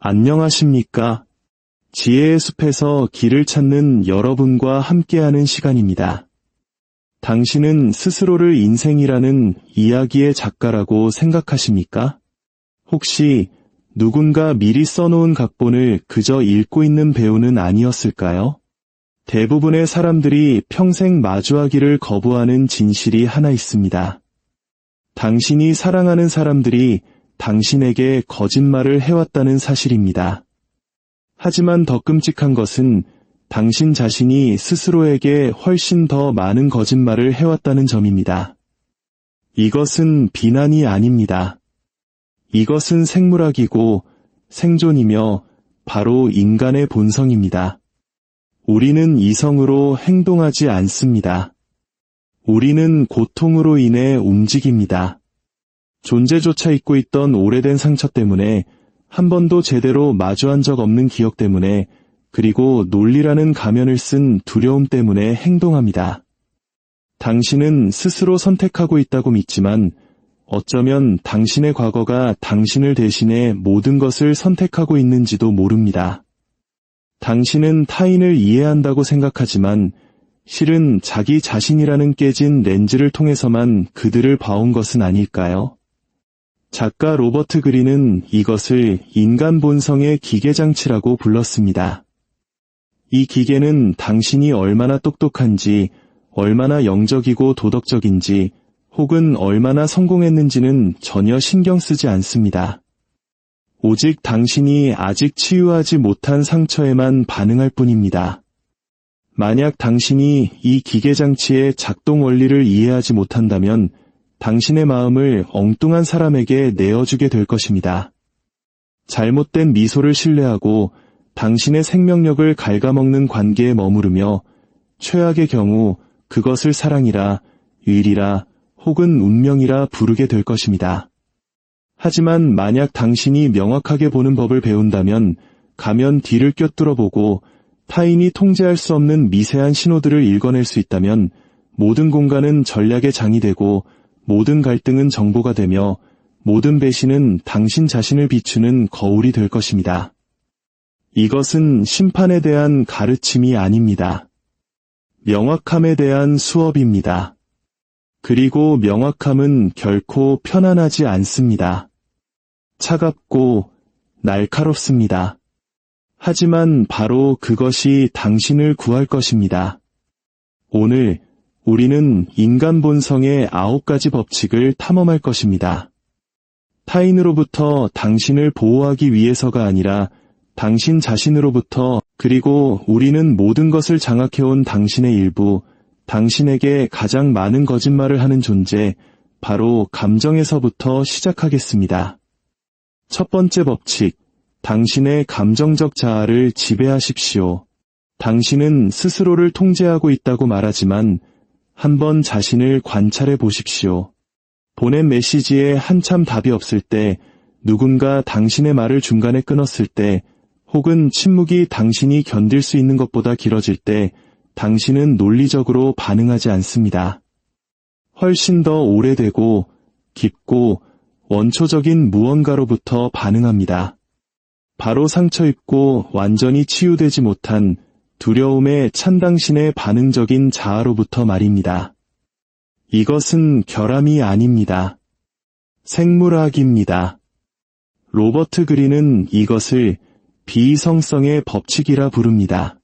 안녕하십니까? 지혜의 숲에서 길을 찾는 여러분과 함께하는 시간입니다. 당신은 스스로를 인생이라는 이야기의 작가라고 생각하십니까? 혹시 누군가 미리 써놓은 각본을 그저 읽고 있는 배우는 아니었을까요? 대부분의 사람들이 평생 마주하기를 거부하는 진실이 하나 있습니다. 당신이 사랑하는 사람들이 당신에게 거짓말을 해왔다는 사실입니다. 하지만 더 끔찍한 것은 당신 자신이 스스로에게 훨씬 더 많은 거짓말을 해왔다는 점입니다. 이것은 비난이 아닙니다. 이것은 생물학이고 생존이며 바로 인간의 본성입니다. 우리는 이성으로 행동하지 않습니다. 우리는 고통으로 인해 움직입니다. 존재조차 잊고 있던 오래된 상처 때문에, 한 번도 제대로 마주한 적 없는 기억 때문에, 그리고 논리라는 가면을 쓴 두려움 때문에 행동합니다. 당신은 스스로 선택하고 있다고 믿지만 어쩌면 당신의 과거가 당신을 대신해 모든 것을 선택하고 있는지도 모릅니다. 당신은 타인을 이해한다고 생각하지만 실은 자기 자신이라는 깨진 렌즈를 통해서만 그들을 봐온 것은 아닐까요? 작가 로버트 그린은 이것을 인간 본성의 기계장치라고 불렀습니다. 이 기계는 당신이 얼마나 똑똑한지, 얼마나 영적이고 도덕적인지, 혹은 얼마나 성공했는지는 전혀 신경 쓰지 않습니다. 오직 당신이 아직 치유하지 못한 상처에만 반응할 뿐입니다. 만약 당신이 이 기계장치의 작동 원리를 이해하지 못한다면 당신의 마음을 엉뚱한 사람에게 내어주게 될 것입니다. 잘못된 미소를 신뢰하고 당신의 생명력을 갉아먹는 관계에 머무르며 최악의 경우 그것을 사랑이라, 의리라, 혹은 운명이라 부르게 될 것입니다. 하지만 만약 당신이 명확하게 보는 법을 배운다면 가면 뒤를 꿰뚫어 보고 타인이 통제할 수 없는 미세한 신호들을 읽어낼 수 있다면 모든 공간은 전략의 장이 되고 모든 갈등은 정보가 되며 모든 배신은 당신 자신을 비추는 거울이 될 것입니다. 이것은 심판에 대한 가르침이 아닙니다. 명확함에 대한 수업입니다. 그리고 명확함은 결코 편안하지 않습니다. 차갑고 날카롭습니다. 하지만 바로 그것이 당신을 구할 것입니다. 오늘 우리는 인간 본성의 9가지 법칙을 탐험할 것입니다. 타인으로부터 당신을 보호하기 위해서가 아니라 당신 자신으로부터, 그리고 우리는 모든 것을 장악해온 당신의 일부, 당신에게 가장 많은 거짓말을 하는 존재, 바로 감정에서부터 시작하겠습니다. 첫 번째 법칙, 당신의 감정적 자아를 지배하십시오. 당신은 스스로를 통제하고 있다고 말하지만 한번 자신을 관찰해 보십시오. 보낸 메시지에 한참 답이 없을 때, 누군가 당신의 말을 중간에 끊었을 때, 혹은 침묵이 당신이 견딜 수 있는 것보다 길어질 때 당신은 논리적으로 반응하지 않습니다. 훨씬 더 오래되고 깊고 원초적인 무언가로부터 반응합니다. 바로 상처 입고 완전히 치유되지 못한 두려움에 찬 당신의 반응적인 자아로부터 말입니다. 이것은 결함이 아닙니다. 생물학입니다. 로버트 그린은 이것을 비이성성의 법칙이라 부릅니다.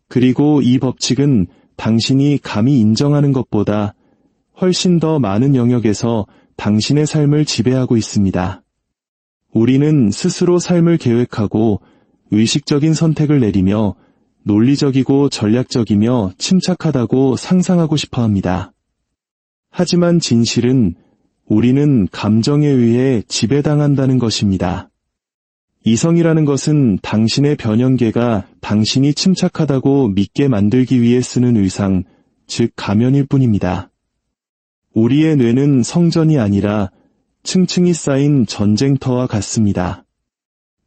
그리고 이 법칙은 당신이 감히 인정하는 것보다 훨씬 더 많은 영역에서 당신의 삶을 지배하고 있습니다. 우리는 스스로 삶을 계획하고 의식적인 선택을 내리며 논리적이고 전략적이며 침착하다고 상상하고 싶어 합니다. 하지만 진실은 우리는 감정에 의해 지배당한다는 것입니다. 이성이라는 것은 당신의 변형계가 당신이 침착하다고 믿게 만들기 위해 쓰는 의상, 즉 가면일 뿐입니다. 우리의 뇌는 성전이 아니라 층층이 쌓인 전쟁터와 같습니다.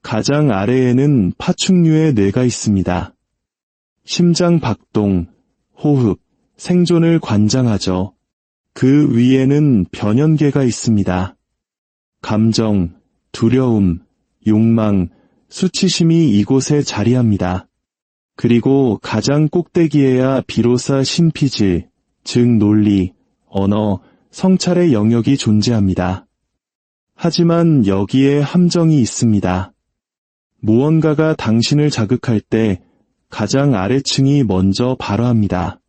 가장 아래에는 파충류의 뇌가 있습니다. 심장 박동, 호흡, 생존을 관장하죠. 그 위에는 변형계가 있습니다. 감정, 두려움, 욕망, 수치심이 이곳에 자리합니다. 그리고 가장 꼭대기에야 비로소 신피질, 즉 논리, 언어, 성찰의 영역이 존재합니다. 하지만 여기에 함정이 있습니다. 무언가가 당신을 자극할 때 가장 아래층이 먼저 발화합니다.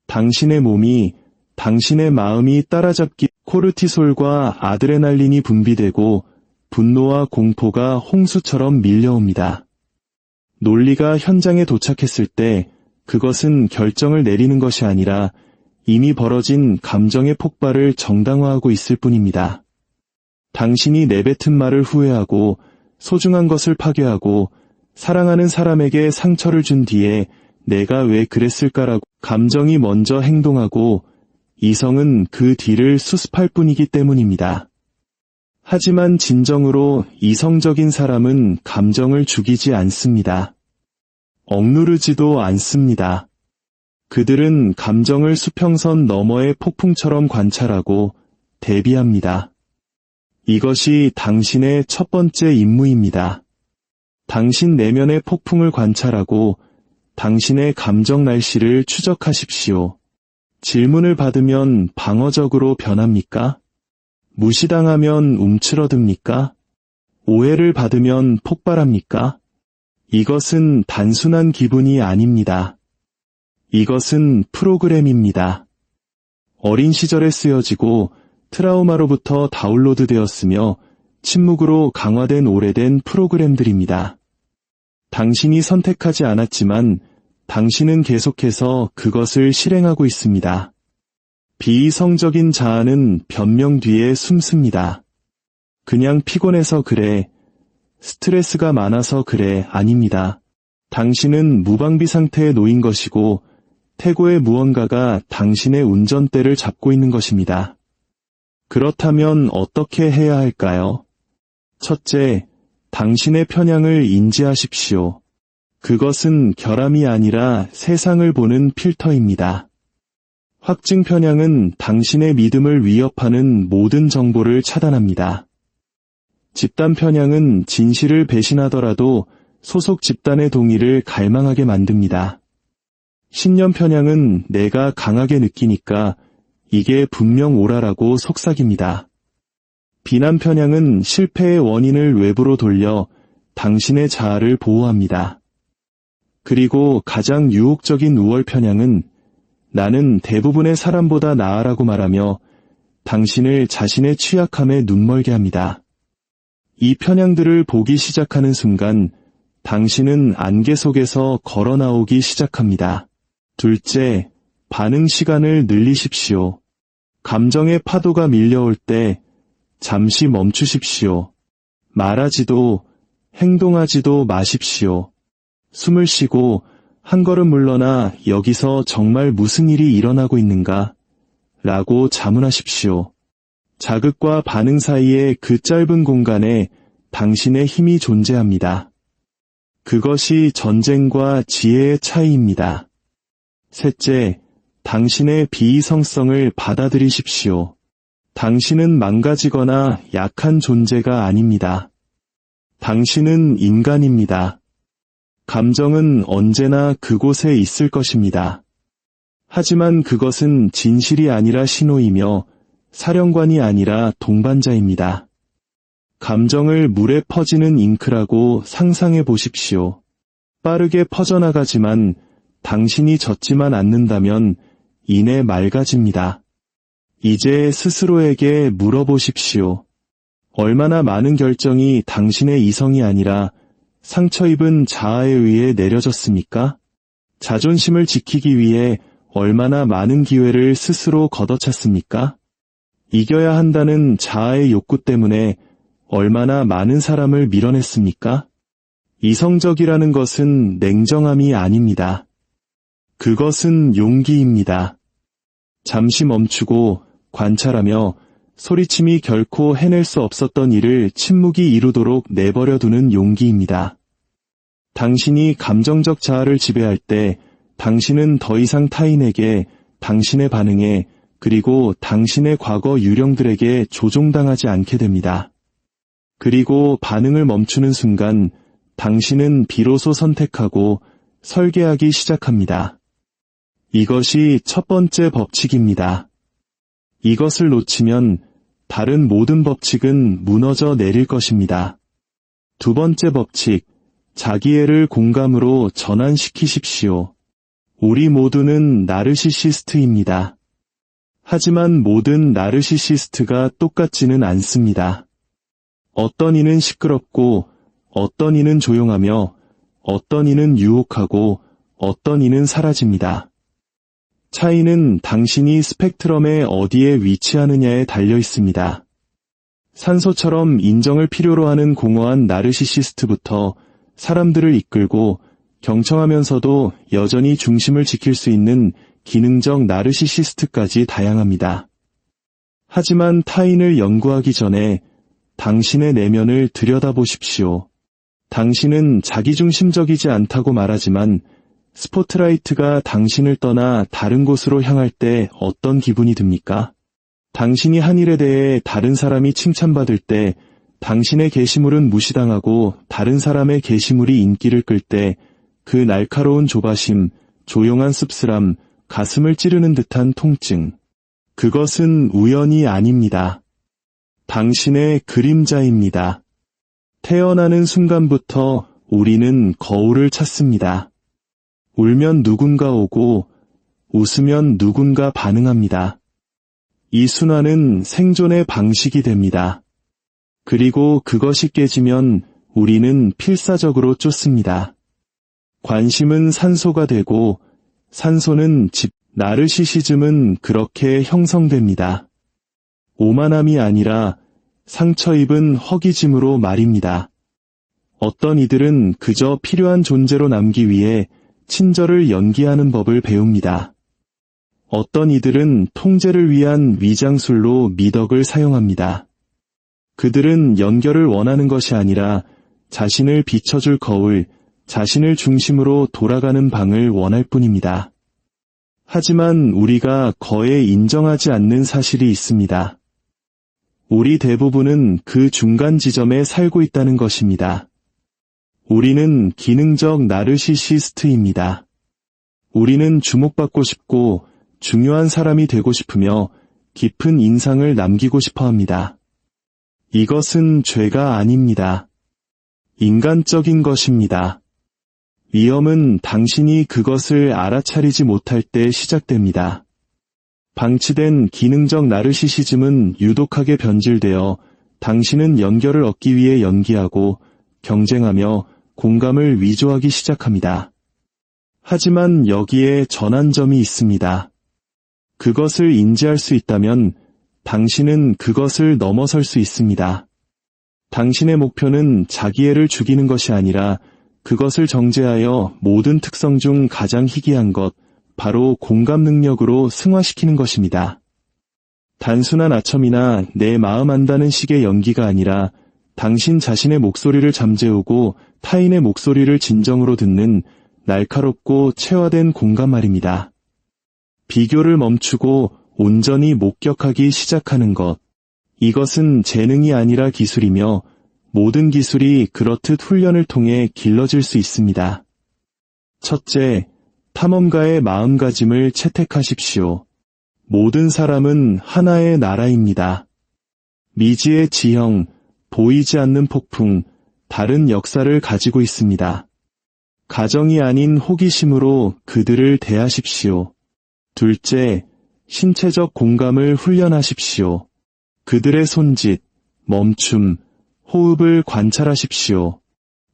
당신의 몸이, 당신의 마음이 따라잡기, 코르티솔과 아드레날린이 분비되고 분노와 공포가 홍수처럼 밀려옵니다. 논리가 현장에 도착했을 때 그것은 결정을 내리는 것이 아니라 이미 벌어진 감정의 폭발을 정당화하고 있을 뿐입니다. 당신이 내뱉은 말을 후회하고 소중한 것을 파괴하고 사랑하는 사람에게 상처를 준 뒤에 내가 왜 그랬을까라고 감정이 먼저 행동하고 이성은 그 뒤를 수습할 뿐이기 때문입니다. 하지만 진정으로 이성적인 사람은 감정을 죽이지 않습니다. 억누르지도 않습니다. 그들은 감정을 수평선 너머의 폭풍처럼 관찰하고 대비합니다. 이것이 당신의 첫 번째 임무입니다. 당신 내면의 폭풍을 관찰하고 당신의 감정 날씨를 추적하십시오. 질문을 받으면 방어적으로 변합니까? 무시당하면 움츠러듭니까? 오해를 받으면 폭발합니까? 이것은 단순한 기분이 아닙니다. 이것은 프로그램입니다. 어린 시절에 쓰여지고 트라우마로부터 다운로드되었으며 침묵으로 강화된 오래된 프로그램들입니다. 당신이 선택하지 않았지만 당신은 계속해서 그것을 실행하고 있습니다. 비이성적인 자아는 변명 뒤에 숨습니다. 그냥 피곤해서 그래, 스트레스가 많아서 그래, 아닙니다. 당신은 무방비 상태에 놓인 것이고 태고의 무언가가 당신의 운전대를 잡고 있는 것입니다. 그렇다면 어떻게 해야 할까요? 첫째, 당신의 편향을 인지하십시오. 그것은 결함이 아니라 세상을 보는 필터입니다. 확증 편향은 당신의 믿음을 위협하는 모든 정보를 차단합니다. 집단 편향은 진실을 배신하더라도 소속 집단의 동의를 갈망하게 만듭니다. 신념 편향은 내가 강하게 느끼니까 이게 분명 옳아라고 속삭입니다. 비난 편향은 실패의 원인을 외부로 돌려 당신의 자아를 보호합니다. 그리고 가장 유혹적인 우월 편향은 나는 대부분의 사람보다 나아라고 말하며 당신을 자신의 취약함에 눈멀게 합니다. 이 편향들을 보기 시작하는 순간 당신은 안개 속에서 걸어 나오기 시작합니다. 둘째, 반응 시간을 늘리십시오. 감정의 파도가 밀려올 때 잠시 멈추십시오. 말하지도 행동하지도 마십시오. 숨을 쉬고 한 걸음 물러나 여기서 정말 무슨 일이 일어나고 있는가? 라고 자문하십시오. 자극과 반응 사이의 그 짧은 공간에 당신의 힘이 존재합니다. 그것이 전쟁과 지혜의 차이입니다. 셋째, 당신의 비이성성을 받아들이십시오. 당신은 망가지거나 약한 존재가 아닙니다. 당신은 인간입니다. 감정은 언제나 그곳에 있을 것입니다. 하지만 그것은 진실이 아니라 신호이며 사령관이 아니라 동반자입니다. 감정을 물에 퍼지는 잉크라고 상상해 보십시오. 빠르게 퍼져나가지만 당신이 젖지만 않는다면 이내 맑아집니다. 이제 스스로에게 물어보십시오. 얼마나 많은 결정이 당신의 이성이 아니라 상처 입은 자아에 의해 내려졌습니까? 자존심을 지키기 위해 얼마나 많은 기회를 스스로 걷어찼습니까? 이겨야 한다는 자아의 욕구 때문에 얼마나 많은 사람을 밀어냈습니까? 이성적이라는 것은 냉정함이 아닙니다. 그것은 용기입니다. 잠시 멈추고 관찰하며 소리침이 결코 해낼 수 없었던 일을 침묵이 이루도록 내버려두는 용기입니다. 당신이 감정적 자아를 지배할 때 당신은 더 이상 타인에게, 당신의 반응에, 그리고 당신의 과거 유령들에게 조종당하지 않게 됩니다. 그리고 반응을 멈추는 순간 당신은 비로소 선택하고 설계하기 시작합니다. 이것이 첫 번째 법칙입니다. 이것을 놓치면 다른 모든 법칙은 무너져 내릴 것입니다. 두 번째 법칙, 자기애를 공감으로 전환시키십시오. 우리 모두는 나르시시스트입니다. 하지만 모든 나르시시스트가 똑같지는 않습니다. 어떤 이는 시끄럽고, 어떤 이는 조용하며, 어떤 이는 유혹하고, 어떤 이는 사라집니다. 차이는 당신이 스펙트럼의 어디에 위치하느냐에 달려 있습니다. 산소처럼 인정을 필요로 하는 공허한 나르시시스트부터 사람들을 이끌고 경청하면서도 여전히 중심을 지킬 수 있는 기능적 나르시시스트까지 다양합니다. 하지만 타인을 연구하기 전에 당신의 내면을 들여다보십시오. 당신은 자기중심적이지 않다고 말하지만 스포트라이트가 당신을 떠나 다른 곳으로 향할 때 어떤 기분이 듭니까? 당신이 한 일에 대해 다른 사람이 칭찬받을 때, 당신의 게시물은 무시당하고 다른 사람의 게시물이 인기를 끌 때, 그 날카로운 조바심, 조용한 씁쓸함, 가슴을 찌르는 듯한 통증. 그것은 우연이 아닙니다. 당신의 그림자입니다. 태어나는 순간부터 우리는 거울을 찾습니다. 울면 누군가 오고 웃으면 누군가 반응합니다. 이 순환은 생존의 방식이 됩니다. 그리고 그것이 깨지면 우리는 필사적으로 쫓습니다. 관심은 산소가 되고 산소는 나르시시즘은 그렇게 형성됩니다. 오만함이 아니라 상처 입은 허기짐으로 말입니다. 어떤 이들은 그저 필요한 존재로 남기 위해 친절을 연기하는 법을 배웁니다. 어떤 이들은 통제를 위한 위장술로 미덕을 사용합니다. 그들은 연결을 원하는 것이 아니라 자신을 비춰줄 거울, 자신을 중심으로 돌아가는 방을 원할 뿐입니다. 하지만 우리가 거에 인정하지 않는 사실이 있습니다. 우리 대부분은 그 중간 지점에 살고 있다는 것입니다. 우리는 기능적 나르시시스트입니다. 우리는 주목받고 싶고 중요한 사람이 되고 싶으며 깊은 인상을 남기고 싶어 합니다. 이것은 죄가 아닙니다. 인간적인 것입니다. 위험은 당신이 그것을 알아차리지 못할 때 시작됩니다. 방치된 기능적 나르시시즘은 유독하게 변질되어 당신은 연결을 얻기 위해 연기하고 경쟁하며 공감을 위조하기 시작합니다. 하지만 여기에 전환점이 있습니다. 그것을 인지할 수 있다면 당신은 그것을 넘어설 수 있습니다. 당신의 목표는 자기애를 죽이는 것이 아니라 그것을 정제하여 모든 특성 중 가장 희귀한 것, 바로 공감 능력으로 승화시키는 것입니다. 단순한 아첨이나 내 마음 안다는 식의 연기가 아니라 당신 자신의 목소리를 잠재우고 타인의 목소리를 진정으로 듣는 날카롭고 체화된 공감 말입니다. 비교를 멈추고 온전히 목격하기 시작하는 것. 이것은 재능이 아니라 기술이며 모든 기술이 그렇듯 훈련을 통해 길러질 수 있습니다. 첫째, 탐험가의 마음가짐을 채택하십시오. 모든 사람은 하나의 나라입니다. 미지의 지형, 보이지 않는 폭풍, 다른 역사를 가지고 있습니다. 가정이 아닌 호기심으로 그들을 대하십시오. 둘째, 신체적 공감을 훈련하십시오. 그들의 손짓, 멈춤, 호흡을 관찰하십시오.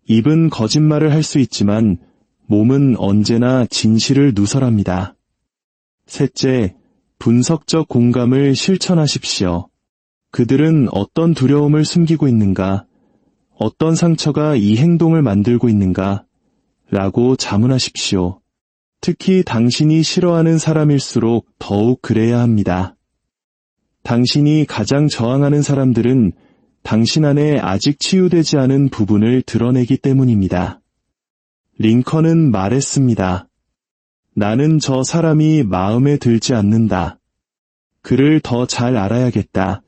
입은 거짓말을 할 수 있지만 몸은 언제나 진실을 누설합니다. 셋째, 분석적 공감을 실천하십시오. 그들은 어떤 두려움을 숨기고 있는가, 어떤 상처가 이 행동을 만들고 있는가, 라고 자문하십시오. 특히 당신이 싫어하는 사람일수록 더욱 그래야 합니다. 당신이 가장 저항하는 사람들은 당신 안에 아직 치유되지 않은 부분을 드러내기 때문입니다. 링컨은 말했습니다. 나는 저 사람이 마음에 들지 않는다. 그를 더 잘 알아야겠다.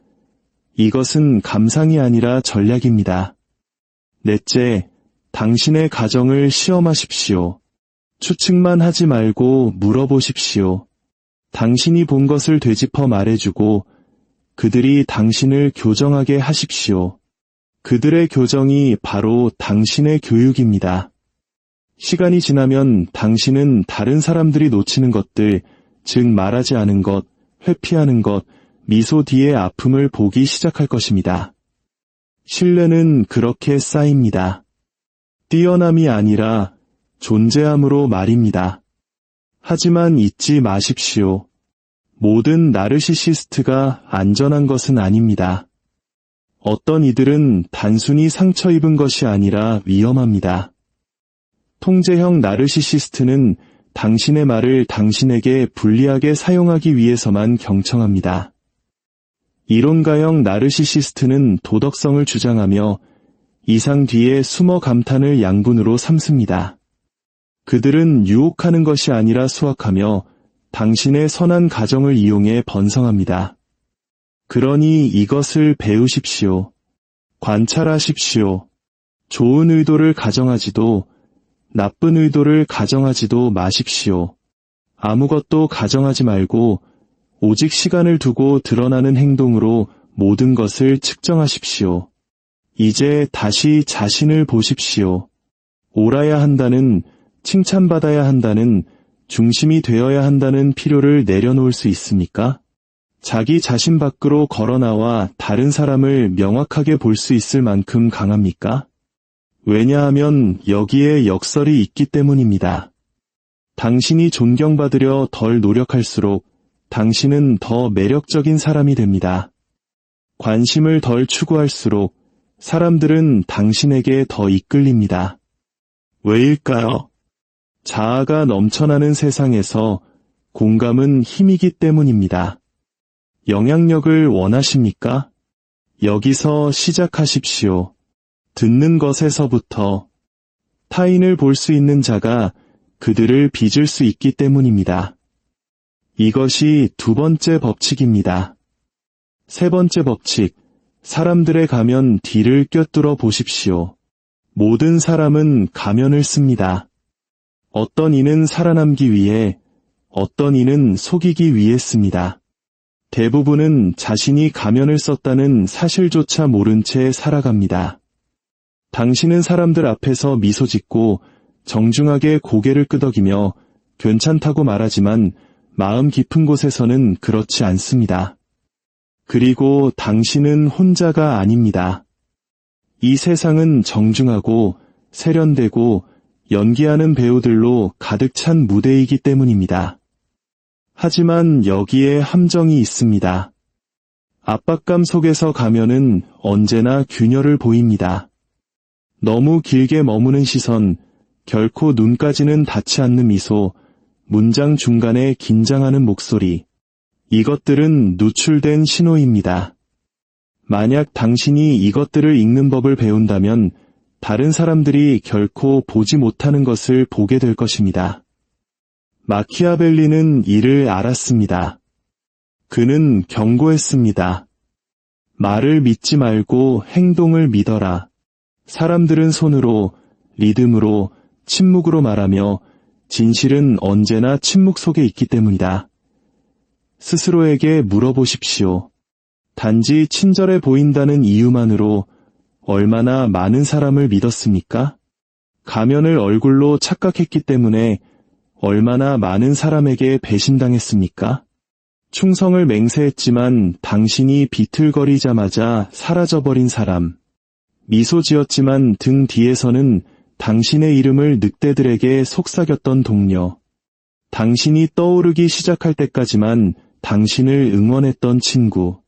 이것은 감상이 아니라 전략입니다. 넷째, 당신의 가정을 시험하십시오. 추측만 하지 말고 물어보십시오. 당신이 본 것을 되짚어 말해주고 그들이 당신을 교정하게 하십시오. 그들의 교정이 바로 당신의 교육입니다. 시간이 지나면 당신은 다른 사람들이 놓치는 것들, 즉 말하지 않은 것, 회피하는 것, 미소 뒤의 아픔을 보기 시작할 것입니다. 신뢰는 그렇게 쌓입니다. 뛰어남이 아니라 존재함으로 말입니다. 하지만 잊지 마십시오. 모든 나르시시스트가 안전한 것은 아닙니다. 어떤 이들은 단순히 상처 입은 것이 아니라 위험합니다. 통제형 나르시시스트는 당신의 말을 당신에게 불리하게 사용하기 위해서만 경청합니다. 이론가형 나르시시스트는 도덕성을 주장하며 이상 뒤에 숨어 감탄을 양분으로 삼습니다. 그들은 유혹하는 것이 아니라 수확하며 당신의 선한 가정을 이용해 번성합니다. 그러니 이것을 배우십시오. 관찰하십시오. 좋은 의도를 가정하지도 나쁜 의도를 가정하지도 마십시오. 아무것도 가정하지 말고 오직 시간을 두고 드러나는 행동으로 모든 것을 측정하십시오. 이제 다시 자신을 보십시오. 옳아야 한다는, 칭찬받아야 한다는, 중심이 되어야 한다는 필요를 내려놓을 수 있습니까? 자기 자신 밖으로 걸어나와 다른 사람을 명확하게 볼 수 있을 만큼 강합니까? 왜냐하면 여기에 역설이 있기 때문입니다. 당신이 존경받으려 덜 노력할수록 당신은 더 매력적인 사람이 됩니다. 관심을 덜 추구할수록 사람들은 당신에게 더 이끌립니다. 왜일까요? 자아가 넘쳐나는 세상에서 공감은 힘이기 때문입니다. 영향력을 원하십니까? 여기서 시작하십시오. 듣는 것에서부터. 타인을 볼 수 있는 자가 그들을 빚을 수 있기 때문입니다. 이것이 두 번째 법칙입니다. 세 번째 법칙, 사람들의 가면 뒤를 꿰뚫어 보십시오. 모든 사람은 가면을 씁니다. 어떤 이는 살아남기 위해, 어떤 이는 속이기 위해 씁니다. 대부분은 자신이 가면을 썼다는 사실조차 모른 채 살아갑니다. 당신은 사람들 앞에서 미소 짓고 정중하게 고개를 끄덕이며 괜찮다고 말하지만 마음 깊은 곳에서는 그렇지 않습니다. 그리고 당신은 혼자가 아닙니다. 이 세상은 정중하고 세련되고 연기하는 배우들로 가득 찬 무대이기 때문입니다. 하지만 여기에 함정이 있습니다. 압박감 속에서 가면은 언제나 균열을 보입니다. 너무 길게 머무는 시선, 결코 눈까지는 닿지 않는 미소, 문장 중간에 긴장하는 목소리, 이것들은 누출된 신호입니다. 만약 당신이 이것들을 읽는 법을 배운다면 다른 사람들이 결코 보지 못하는 것을 보게 될 것입니다. 마키아벨리는 이를 알았습니다. 그는 경고했습니다. 말을 믿지 말고 행동을 믿어라. 사람들은 손으로, 리듬으로, 침묵으로 말하며 진실은 언제나 침묵 속에 있기 때문이다. 스스로에게 물어보십시오. 단지 친절해 보인다는 이유만으로 얼마나 많은 사람을 믿었습니까? 가면을 얼굴로 착각했기 때문에 얼마나 많은 사람에게 배신당했습니까? 충성을 맹세했지만 당신이 비틀거리자마자 사라져버린 사람. 미소 지었지만 등 뒤에서는 당신의 이름을 늑대들에게 속삭였던 동료. 당신이 떠오르기 시작할 때까지만 당신을 응원했던 친구.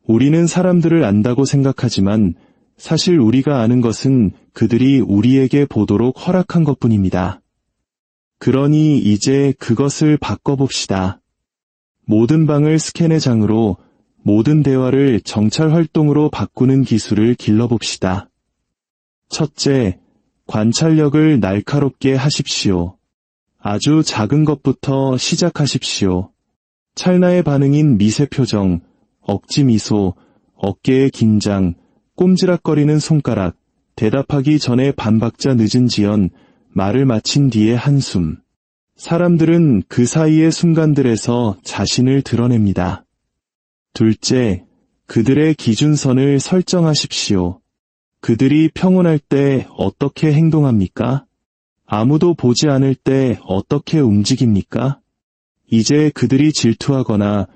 우리는 사람들을 안다고 생각하지만 사실 우리가 아는 것은 그들이 우리에게 보도록 허락한 것뿐입니다. 그러니 이제 그것을 바꿔봅시다. 모든 방을 스캔의 장으로, 모든 대화를 정찰 활동으로 바꾸는 기술을 길러봅시다. 첫째, 관찰력을 날카롭게 하십시오. 아주 작은 것부터 시작하십시오. 찰나의 반응인 미세 표정, 억지 미소, 어깨의 긴장, 꼼지락거리는 손가락, 대답하기 전에 반박자 늦은 지연, 말을 마친 뒤에 한숨. 사람들은 그 사이의 순간들에서 자신을 드러냅니다. 둘째, 그들의 기준선을 설정하십시오. 그들이 평온할 때 어떻게 행동합니까? 아무도 보지 않을 때 어떻게 움직입니까? 이제 그들이 질투하거나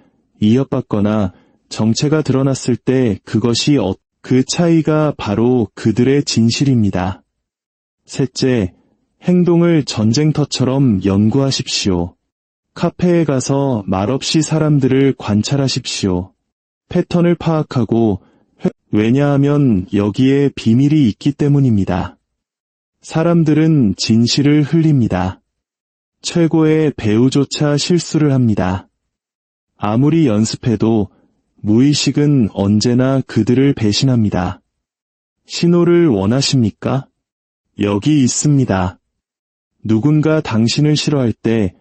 이협받거나 정체가 드러났을 때 그 차이가 바로 그들의 진실입니다. 셋째, 행동을 전쟁터처럼 연구하십시오. 카페에 가서 말없이 사람들을 관찰하십시오. 패턴을 파악하고 왜냐하면 여기에 비밀이 있기 때문입니다. 사람들은 진실을 흘립니다. 최고의 배우조차 실수를 합니다. 아무리 연습해도 무의식은 언제나 그들을 배신합니다. 신호를 원하십니까? 여기 있습니다. 누군가 당신을 싫어할 때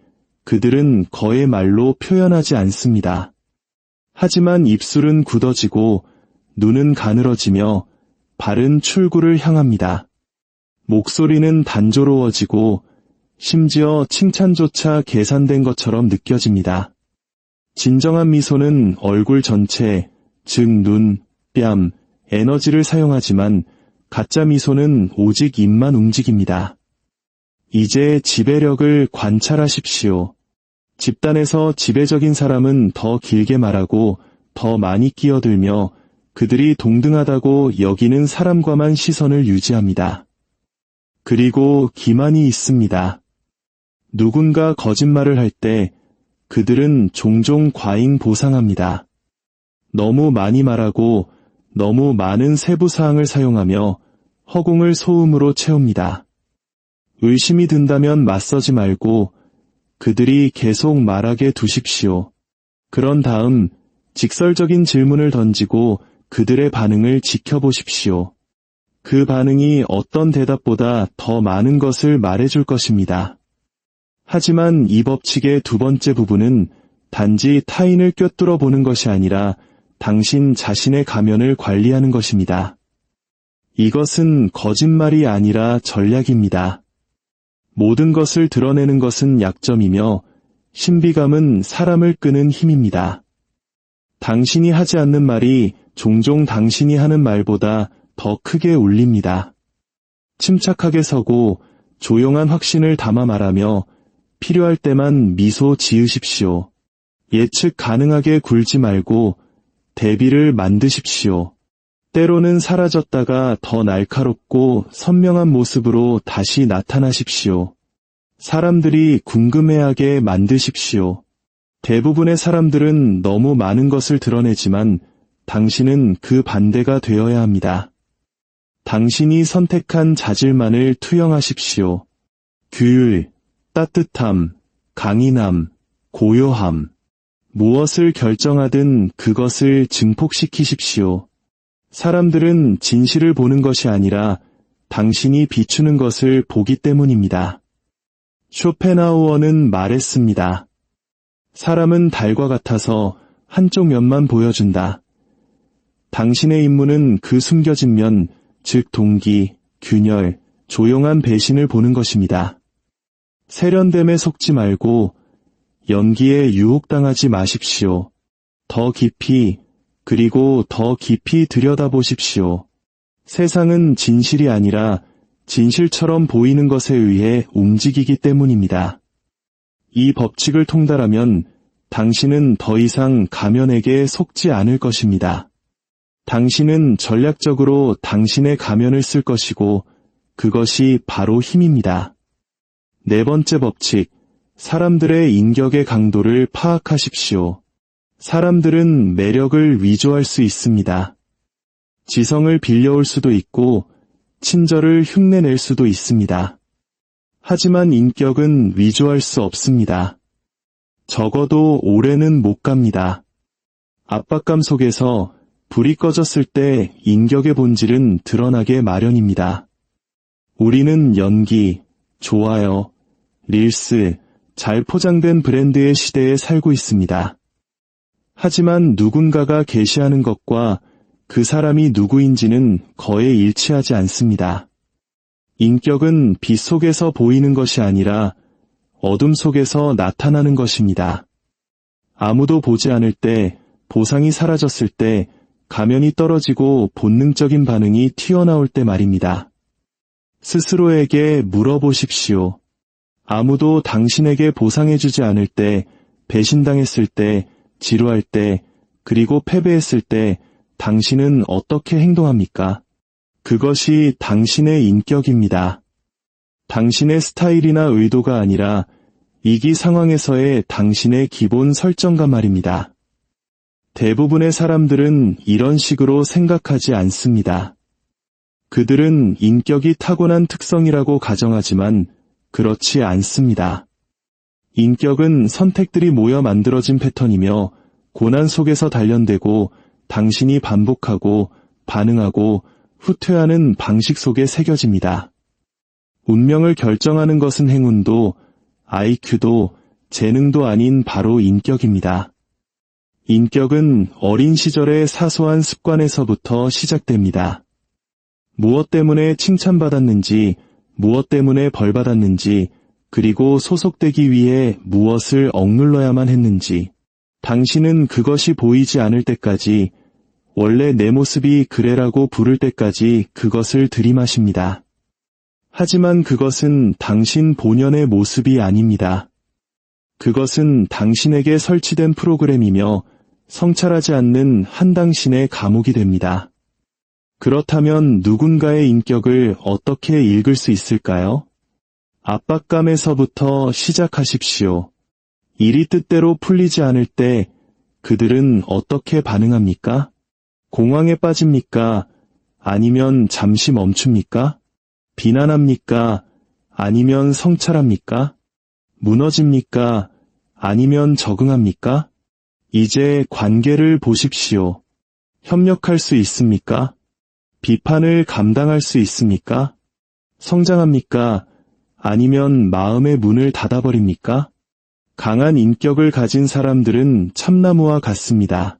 그들은 거의 말로 표현하지 않습니다. 하지만 입술은 굳어지고 눈은 가늘어지며 발은 출구를 향합니다. 목소리는 단조로워지고 심지어 칭찬조차 계산된 것처럼 느껴집니다. 진정한 미소는 얼굴 전체, 즉 눈, 뺨, 에너지를 사용하지만 가짜 미소는 오직 입만 움직입니다. 이제 지배력을 관찰하십시오. 집단에서 지배적인 사람은 더 길게 말하고 더 많이 끼어들며 그들이 동등하다고 여기는 사람과만 시선을 유지합니다. 그리고 기만이 있습니다. 누군가 거짓말을 할 때 그들은 종종 과잉 보상합니다. 너무 많이 말하고 너무 많은 세부사항을 사용하며 허공을 소음으로 채웁니다. 의심이 든다면 맞서지 말고 그들이 계속 말하게 두십시오. 그런 다음 직설적인 질문을 던지고 그들의 반응을 지켜보십시오. 그 반응이 어떤 대답보다 더 많은 것을 말해줄 것입니다. 하지만 이 법칙의 두 번째 부분은 단지 타인을 꿰뚫어 보는 것이 아니라 당신 자신의 가면을 관리하는 것입니다. 이것은 거짓말이 아니라 전략입니다. 모든 것을 드러내는 것은 약점이며 신비감은 사람을 끄는 힘입니다. 당신이 하지 않는 말이 종종 당신이 하는 말보다 더 크게 울립니다. 침착하게 서고 조용한 확신을 담아 말하며 필요할 때만 미소 지으십시오. 예측 가능하게 굴지 말고 대비를 만드십시오. 때로는 사라졌다가 더 날카롭고 선명한 모습으로 다시 나타나십시오. 사람들이 궁금해하게 만드십시오. 대부분의 사람들은 너무 많은 것을 드러내지만 당신은 그 반대가 되어야 합니다. 당신이 선택한 자질만을 투영하십시오. 규율, 따뜻함, 강인함, 고요함. 무엇을 결정하든 그것을 증폭시키십시오. 사람들은 진실을 보는 것이 아니라 당신이 비추는 것을 보기 때문입니다. 쇼펜하우어는 말했습니다. 사람은 달과 같아서 한쪽 면만 보여준다. 당신의 임무는 그 숨겨진 면, 즉 동기, 균열, 조용한 배신을 보는 것입니다. 세련됨에 속지 말고 연기에 유혹당하지 마십시오. 더 깊이, 그리고 더 깊이 들여다보십시오. 세상은 진실이 아니라 진실처럼 보이는 것에 의해 움직이기 때문입니다. 이 법칙을 통달하면 당신은 더 이상 가면에게 속지 않을 것입니다. 당신은 전략적으로 당신의 가면을 쓸 것이고 그것이 바로 힘입니다. 네 번째 법칙, 사람들의 인격의 강도를 파악하십시오. 사람들은 매력을 위조할 수 있습니다. 지성을 빌려올 수도 있고 친절을 흉내낼 수도 있습니다. 하지만 인격은 위조할 수 없습니다. 적어도 오래는 못 갑니다. 압박감 속에서 불이 꺼졌을 때 인격의 본질은 드러나게 마련입니다. 우리는 연기, 좋아요, 릴스, 잘 포장된 브랜드의 시대에 살고 있습니다. 하지만 누군가가 게시하는 것과 그 사람이 누구인지는 거의 일치하지 않습니다. 인격은 빛 속에서 보이는 것이 아니라 어둠 속에서 나타나는 것입니다. 아무도 보지 않을 때, 보상이 사라졌을 때, 가면이 떨어지고 본능적인 반응이 튀어나올 때 말입니다. 스스로에게 물어보십시오. 아무도 당신에게 보상해주지 않을 때, 배신당했을 때, 지루할 때, 그리고 패배했을 때 당신은 어떻게 행동합니까? 그것이 당신의 인격입니다. 당신의 스타일이나 의도가 아니라 이기 상황에서의 당신의 기본 설정과 말입니다. 대부분의 사람들은 이런 식으로 생각하지 않습니다. 그들은 인격이 타고난 특성이라고 가정하지만 그렇지 않습니다. 인격은 선택들이 모여 만들어진 패턴이며 고난 속에서 단련되고 당신이 반복하고 반응하고 후퇴하는 방식 속에 새겨집니다. 운명을 결정하는 것은 행운도 IQ도 재능도 아닌 바로 인격입니다. 인격은 어린 시절의 사소한 습관에서부터 시작됩니다. 무엇 때문에 칭찬받았는지, 무엇 때문에 벌받았는지, 그리고 소속되기 위해 무엇을 억눌러야만 했는지, 당신은 그것이 보이지 않을 때까지, 원래 내 모습이 그래라고 부를 때까지 그것을 들이마십니다. 하지만 그것은 당신 본연의 모습이 아닙니다. 그것은 당신에게 설치된 프로그램이며 성찰하지 않는 한 당신의 감옥이 됩니다. 그렇다면 누군가의 인격을 어떻게 읽을 수 있을까요? 압박감에서부터 시작하십시오. 일이 뜻대로 풀리지 않을 때 그들은 어떻게 반응합니까? 공황에 빠집니까? 아니면 잠시 멈춥니까? 비난합니까? 아니면 성찰합니까? 무너집니까? 아니면 적응합니까? 이제 관계를 보십시오. 협력할 수 있습니까? 비판을 감당할 수 있습니까? 성장합니까? 아니면 마음의 문을 닫아버립니까? 강한 인격을 가진 사람들은 참나무와 같습니다.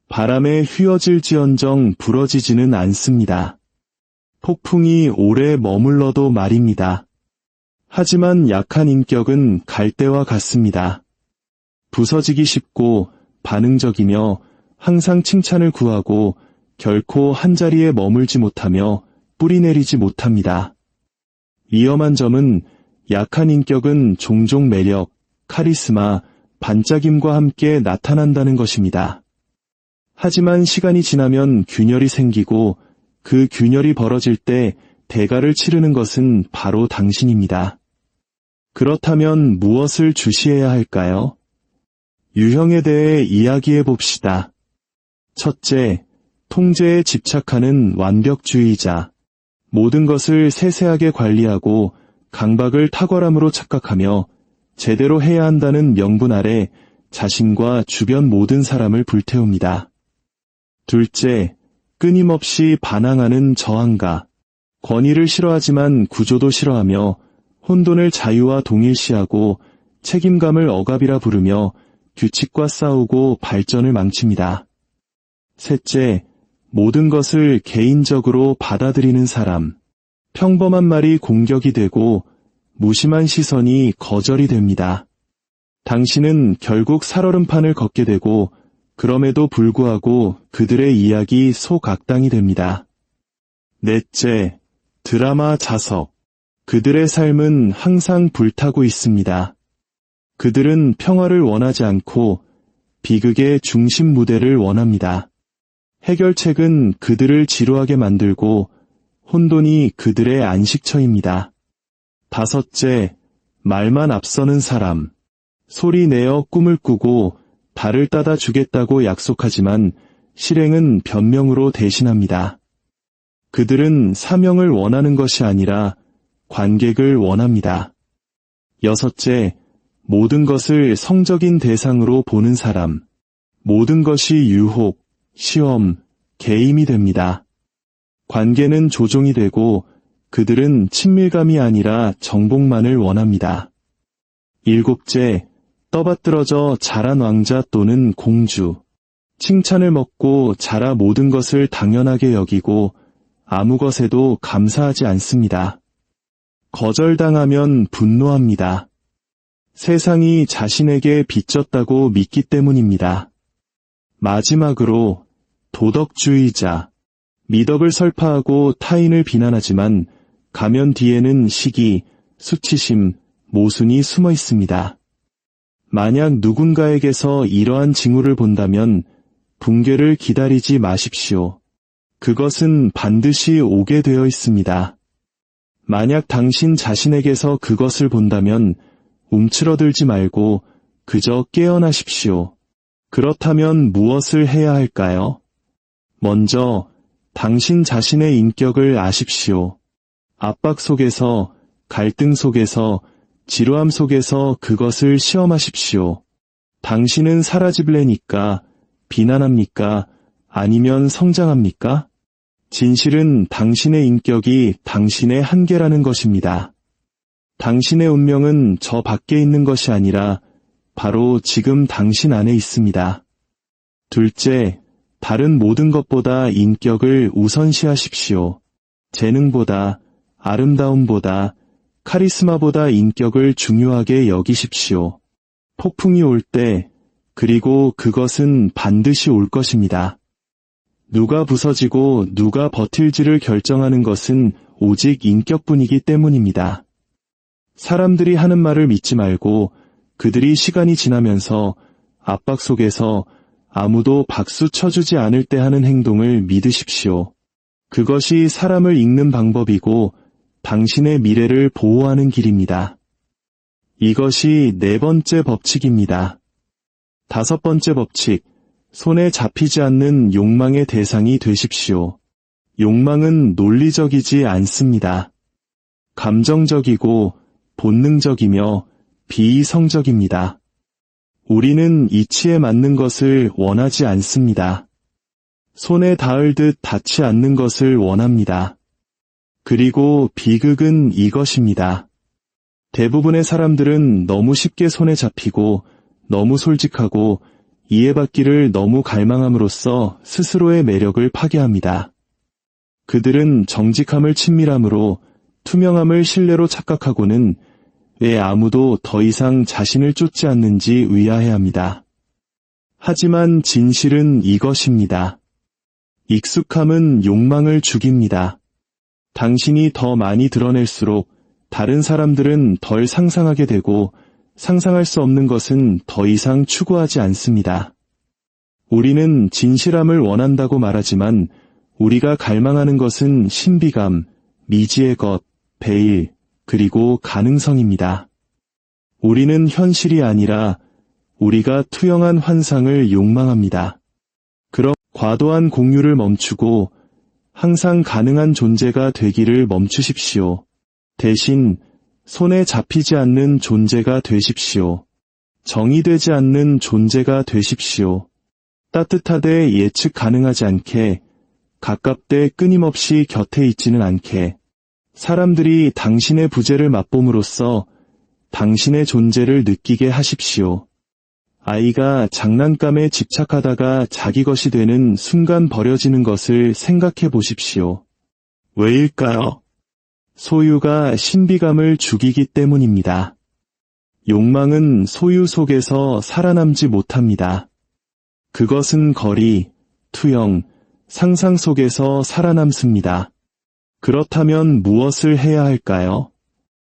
바람에 휘어질지언정 부러지지는 않습니다. 폭풍이 오래 머물러도 말입니다. 하지만 약한 인격은 갈대와 같습니다. 부서지기 쉽고 반응적이며 항상 칭찬을 구하고 결코 한자리에 머물지 못하며 뿌리내리지 못합니다. 위험한 점은 약한 인격은 종종 매력, 카리스마, 반짝임과 함께 나타난다는 것입니다. 하지만 시간이 지나면 균열이 생기고 그 균열이 벌어질 때 대가를 치르는 것은 바로 당신입니다. 그렇다면 무엇을 주시해야 할까요? 유형에 대해 이야기해 봅시다. 첫째, 통제에 집착하는 완벽주의자. 모든 것을 세세하게 관리하고 강박을 탁월함으로 착각하며 제대로 해야 한다는 명분 아래 자신과 주변 모든 사람을 불태웁니다. 둘째, 끊임없이 반항하는 저항가. 권위를 싫어하지만 구조도 싫어하며 혼돈을 자유와 동일시하고 책임감을 억압이라 부르며 규칙과 싸우고 발전을 망칩니다. 셋째, 모든 것을 개인적으로 받아들이는 사람. 평범한 말이 공격이 되고 무심한 시선이 거절이 됩니다. 당신은 결국 살얼음판을 걷게 되고 그럼에도 불구하고 그들의 이야기 속악당이 됩니다. 넷째, 드라마 자석. 그들의 삶은 항상 불타고 있습니다. 그들은 평화를 원하지 않고 비극의 중심 무대를 원합니다. 해결책은 그들을 지루하게 만들고 혼돈이 그들의 안식처입니다. 다섯째, 말만 앞서는 사람. 소리 내어 꿈을 꾸고 달을 따다 주겠다고 약속하지만 실행은 변명으로 대신합니다. 그들은 사명을 원하는 것이 아니라 관객을 원합니다. 여섯째, 모든 것을 성적인 대상으로 보는 사람. 모든 것이 유혹, 시험, 게임이 됩니다. 관계는 조종이 되고 그들은 친밀감이 아니라 정복만을 원합니다. 일곱째, 떠받들어져 자란 왕자 또는 공주. 칭찬을 먹고 자라 모든 것을 당연하게 여기고 아무 것에도 감사하지 않습니다. 거절당하면 분노합니다. 세상이 자신에게 빚졌다고 믿기 때문입니다. 마지막으로 도덕주의자. 미덕을 설파하고 타인을 비난하지만 가면 뒤에는 시기, 수치심, 모순이 숨어 있습니다. 만약 누군가에게서 이러한 징후를 본다면 붕괴를 기다리지 마십시오. 그것은 반드시 오게 되어 있습니다. 만약 당신 자신에게서 그것을 본다면 움츠러들지 말고 그저 깨어나십시오. 그렇다면 무엇을 해야 할까요? 먼저 당신 자신의 인격을 아십시오. 압박 속에서, 갈등 속에서, 지루함 속에서 그것을 시험하십시오. 당신은 사라지려니까 비난합니까? 아니면 성장합니까? 진실은 당신의 인격이 당신의 한계라는 것입니다. 당신의 운명은 저 밖에 있는 것이 아니라 바로 지금 당신 안에 있습니다. 둘째, 다른 모든 것보다 인격을 우선시하십시오. 재능보다, 아름다움보다, 카리스마보다 인격을 중요하게 여기십시오. 폭풍이 올 때, 그리고 그것은 반드시 올 것입니다. 누가 부서지고 누가 버틸지를 결정하는 것은 오직 인격뿐이기 때문입니다. 사람들이 하는 말을 믿지 말고 그들이 시간이 지나면서 압박 속에서 아무도 박수 쳐주지 않을 때 하는 행동을 믿으십시오. 그것이 사람을 읽는 방법이고 당신의 미래를 보호하는 길입니다. 이것이 네 번째 법칙입니다. 다섯 번째 법칙, 손에 잡히지 않는 욕망의 대상이 되십시오. 욕망은 논리적이지 않습니다. 감정적이고 본능적이며 비이성적입니다. 우리는 이치에 맞는 것을 원하지 않습니다. 손에 닿을 듯 닿지 않는 것을 원합니다. 그리고 비극은 이것입니다. 대부분의 사람들은 너무 쉽게 손에 잡히고 너무 솔직하고 이해받기를 너무 갈망함으로써 스스로의 매력을 파괴합니다. 그들은 정직함을 친밀함으로 투명함을 신뢰로 착각하고는 왜 아무도 더 이상 자신을 쫓지 않는지 의아해합니다. 하지만 진실은 이것입니다. 익숙함은 욕망을 죽입니다. 당신이 더 많이 드러낼수록 다른 사람들은 덜 상상하게 되고 상상할 수 없는 것은 더 이상 추구하지 않습니다. 우리는 진실함을 원한다고 말하지만 우리가 갈망하는 것은 신비감, 미지의 것, 베일, 그리고 가능성입니다. 우리는 현실이 아니라 우리가 투영한 환상을 욕망합니다. 그럼 과도한 공유를 멈추고 항상 가능한 존재가 되기를 멈추십시오. 대신 손에 잡히지 않는 존재가 되십시오. 정의되지 않는 존재가 되십시오. 따뜻하되 예측 가능하지 않게, 가깝되 끊임없이 곁에 있지는 않게, 사람들이 당신의 부재를 맛봄으로써 당신의 존재를 느끼게 하십시오. 아이가 장난감에 집착하다가 자기 것이 되는 순간 버려지는 것을 생각해 보십시오. 왜일까요? 소유가 신비감을 죽이기 때문입니다. 욕망은 소유 속에서 살아남지 못합니다. 그것은 거리, 투영, 상상 속에서 살아남습니다. 그렇다면 무엇을 해야 할까요?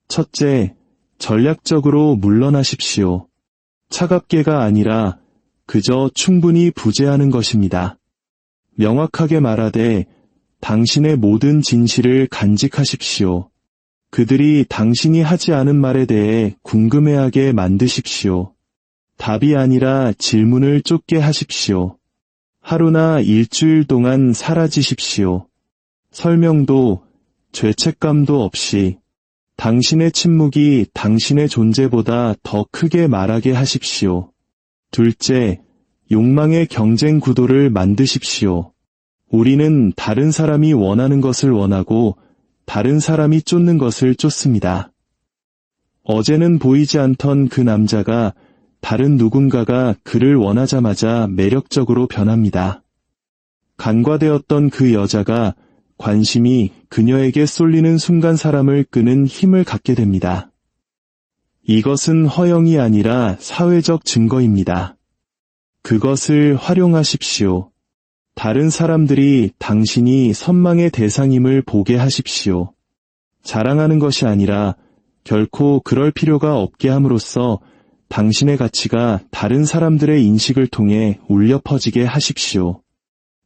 첫째, 전략적으로 물러나십시오. 차갑게가 아니라 그저 충분히 부재하는 것입니다. 명확하게 말하되 당신의 모든 진실을 간직하십시오. 그들이 당신이 하지 않은 말에 대해 궁금해하게 만드십시오. 답이 아니라 질문을 쫓게 하십시오. 하루나 일주일 동안 사라지십시오. 설명도 죄책감도 없이 당신의 침묵이 당신의 존재보다 더 크게 말하게 하십시오. 둘째, 욕망의 경쟁 구도를 만드십시오. 우리는 다른 사람이 원하는 것을 원하고 다른 사람이 쫓는 것을 쫓습니다. 어제는 보이지 않던 그 남자가 다른 누군가가 그를 원하자마자 매력적으로 변합니다. 간과되었던 그 여자가 관심이 그녀에게 쏠리는 순간 사람을 끄는 힘을 갖게 됩니다. 이것은 허영이 아니라 사회적 증거입니다. 그것을 활용하십시오. 다른 사람들이 당신이 선망의 대상임을 보게 하십시오. 자랑하는 것이 아니라 결코 그럴 필요가 없게 함으로써 당신의 가치가 다른 사람들의 인식을 통해 울려 퍼지게 하십시오.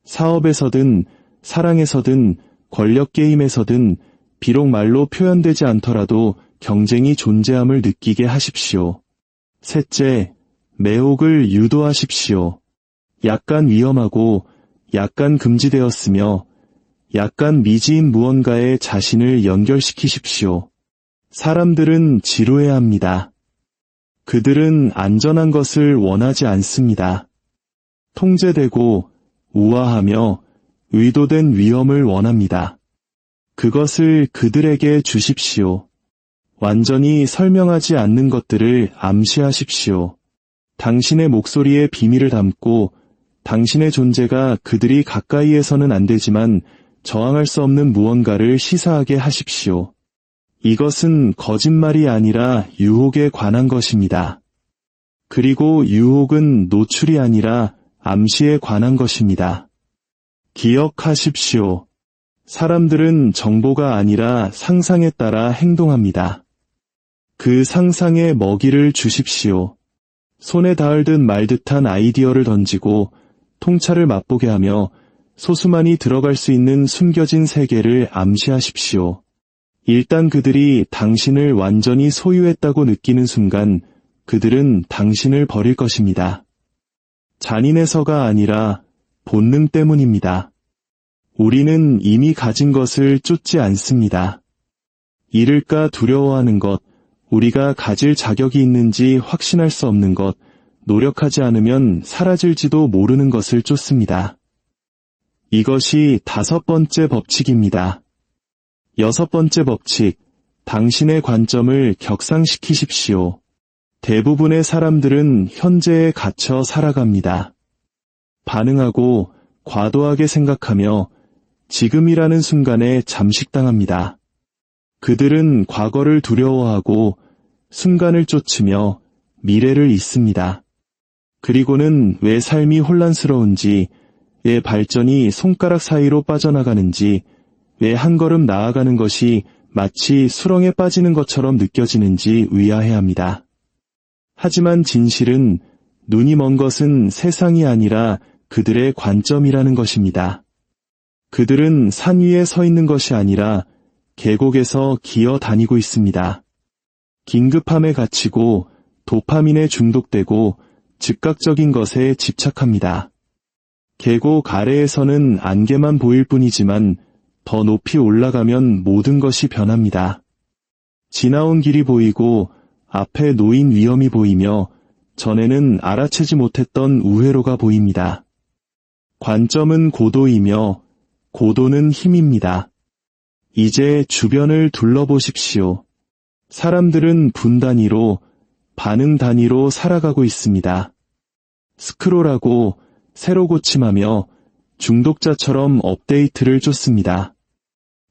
사업에서든 사랑에서든 권력 게임에서든 비록 말로 표현되지 않더라도 경쟁이 존재함을 느끼게 하십시오. 셋째, 매혹을 유도하십시오. 약간 위험하고 약간 금지되었으며 약간 미지인 무언가에 자신을 연결시키십시오. 사람들은 지루해합니다. 그들은 안전한 것을 원하지 않습니다. 통제되고 우아하며 의도된 위험을 원합니다. 그것을 그들에게 주십시오. 완전히 설명하지 않는 것들을 암시하십시오. 당신의 목소리에 비밀을 담고 당신의 존재가 그들이 가까이에서는 안 되지만 저항할 수 없는 무언가를 시사하게 하십시오. 이것은 거짓말이 아니라 유혹에 관한 것입니다. 그리고 유혹은 노출이 아니라 암시에 관한 것입니다. 기억하십시오. 사람들은 정보가 아니라 상상에 따라 행동합니다. 그 상상에 먹이를 주십시오. 손에 닿을 듯 말 듯한 아이디어를 던지고 통찰을 맛보게 하며 소수만이 들어갈 수 있는 숨겨진 세계를 암시하십시오. 일단 그들이 당신을 완전히 소유했다고 느끼는 순간 그들은 당신을 버릴 것입니다. 잔인해서가 아니라 본능 때문입니다. 우리는 이미 가진 것을 쫓지 않습니다. 잃을까 두려워하는 것, 우리가 가질 자격이 있는지 확신할 수 없는 것, 노력하지 않으면 사라질지도 모르는 것을 쫓습니다. 이것이 5번째 법칙입니다. 6번째 법칙, 당신의 관점을 격상시키십시오. 대부분의 사람들은 현재에 갇혀 살아갑니다. 반응하고 과도하게 생각하며 지금이라는 순간에 잠식당합니다. 그들은 과거를 두려워하고 순간을 쫓으며 미래를 잊습니다. 그리고는 왜 삶이 혼란스러운지, 왜 발전이 손가락 사이로 빠져나가는지, 왜 한 걸음 나아가는 것이 마치 수렁에 빠지는 것처럼 느껴지는지 의아해합니다. 하지만 진실은 눈이 먼 것은 세상이 아니라 그들의 관점이라는 것입니다. 그들은 산 위에 서 있는 것이 아니라 계곡에서 기어 다니고 있습니다. 긴급함에 갇히고 도파민에 중독되고 즉각적인 것에 집착합니다. 계곡 아래에서는 안개만 보일 뿐이지만 더 높이 올라가면 모든 것이 변합니다. 지나온 길이 보이고 앞에 놓인 위험이 보이며 전에는 알아채지 못했던 우회로가 보입니다. 관점은 고도이며 고도는 힘입니다. 이제 주변을 둘러보십시오. 사람들은 분 단위로, 반응 단위로 살아가고 있습니다. 스크롤하고 새로 고침하며 중독자처럼 업데이트를 쫓습니다.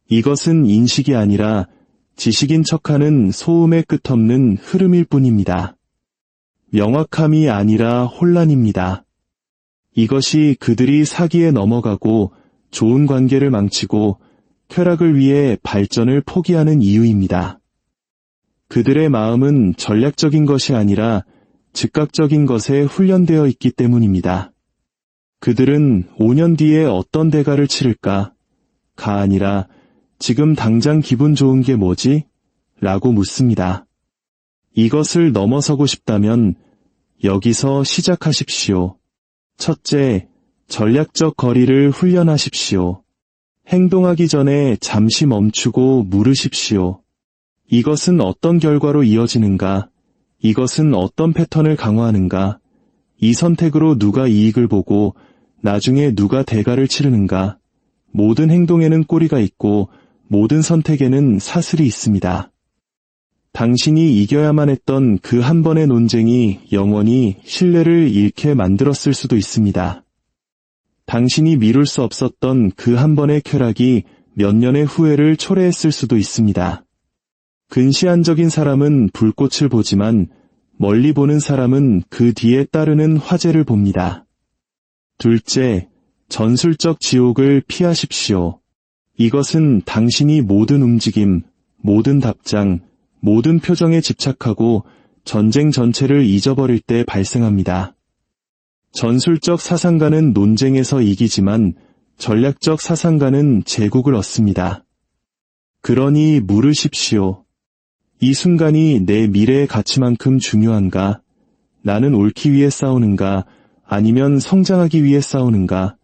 이것은 인식이 아니라 지식인 척하는 소음의 끝없는 흐름일 뿐입니다. 명확함이 아니라 혼란입니다. 이것이 그들이 사기에 넘어가고 좋은 관계를 망치고 쾌락을 위해 발전을 포기하는 이유입니다. 그들의 마음은 전략적인 것이 아니라 즉각적인 것에 훈련되어 있기 때문입니다. 그들은 5년 뒤에 어떤 대가를 치를까? 가 아니라 지금 당장 기분 좋은 게 뭐지? 라고 묻습니다. 이것을 넘어서고 싶다면 여기서 시작하십시오. 첫째, 전략적 거리를 훈련하십시오. 행동하기 전에 잠시 멈추고 물으십시오. 이것은 어떤 결과로 이어지는가? 이것은 어떤 패턴을 강화하는가? 이 선택으로 누가 이익을 보고 나중에 누가 대가를 치르는가? 모든 행동에는 꼬리가 있고 모든 선택에는 사슬이 있습니다. 당신이 이겨야만 했던 그 한 번의 논쟁이 영원히 신뢰를 잃게 만들었을 수도 있습니다. 당신이 미룰 수 없었던 그 한 번의 쾌락이 몇 년의 후회를 초래했을 수도 있습니다. 근시안적인 사람은 불꽃을 보지만 멀리 보는 사람은 그 뒤에 따르는 화재를 봅니다. 둘째, 전술적 지옥을 피하십시오. 이것은 당신이 모든 움직임, 모든 답장, 모든 표정에 집착하고 전쟁 전체를 잊어버릴 때 발생합니다. 전술적 사상가는 논쟁에서 이기지만 전략적 사상가는 제국을 얻습니다. 그러니 물으십시오. 이 순간이 내 미래의 가치만큼 중요한가? 나는 옳기 위해 싸우는가? 아니면 성장하기 위해 싸우는가?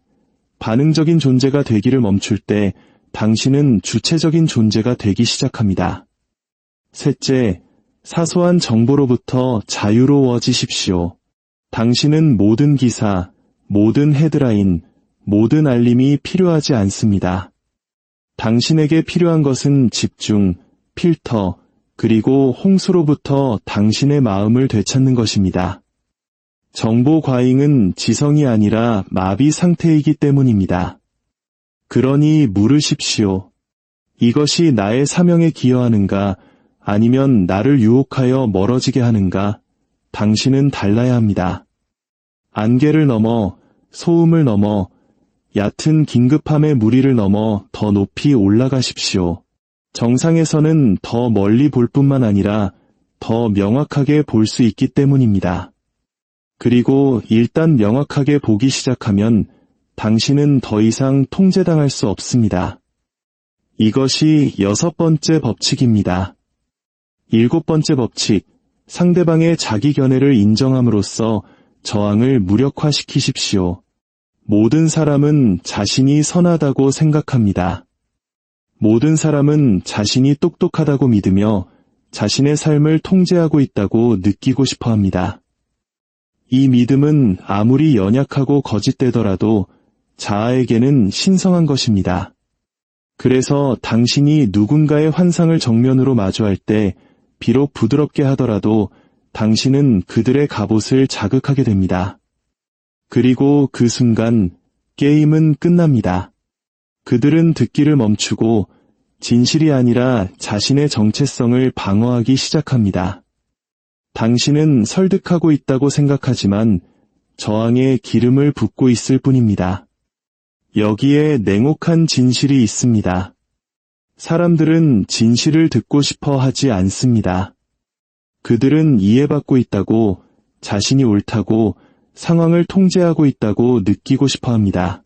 반응적인 존재가 되기를 멈출 때 당신은 주체적인 존재가 되기 시작합니다. 셋째, 사소한 정보로부터 자유로워지십시오. 당신은 모든 기사, 모든 헤드라인, 모든 알림이 필요하지 않습니다. 당신에게 필요한 것은 집중, 필터, 그리고 홍수로부터 당신의 마음을 되찾는 것입니다. 정보 과잉은 지성이 아니라 마비 상태이기 때문입니다. 그러니 물으십시오. 이것이 나의 사명에 기여하는가, 아니면 나를 유혹하여 멀어지게 하는가? 당신은 달라야 합니다. 안개를 넘어, 소음을 넘어, 얕은 긴급함의 무리를 넘어 더 높이 올라가십시오. 정상에서는 더 멀리 볼 뿐만 아니라 더 명확하게 볼 수 있기 때문입니다. 그리고 일단 명확하게 보기 시작하면 당신은 더 이상 통제당할 수 없습니다. 이것이 6번째 법칙입니다. 7번째 법칙, 상대방의 자기 견해를 인정함으로써 저항을 무력화시키십시오. 모든 사람은 자신이 선하다고 생각합니다. 모든 사람은 자신이 똑똑하다고 믿으며 자신의 삶을 통제하고 있다고 느끼고 싶어 합니다. 이 믿음은 아무리 연약하고 거짓되더라도 자아에게는 신성한 것입니다. 그래서 당신이 누군가의 환상을 정면으로 마주할 때 비록 부드럽게 하더라도 당신은 그들의 갑옷을 자극하게 됩니다. 그리고 그 순간 게임은 끝납니다. 그들은 듣기를 멈추고 진실이 아니라 자신의 정체성을 방어하기 시작합니다. 당신은 설득하고 있다고 생각하지만 저항에 기름을 붓고 있을 뿐입니다. 여기에 냉혹한 진실이 있습니다. 사람들은 진실을 듣고 싶어 하지 않습니다. 그들은 이해받고 있다고, 자신이 옳다고, 상황을 통제하고 있다고 느끼고 싶어 합니다.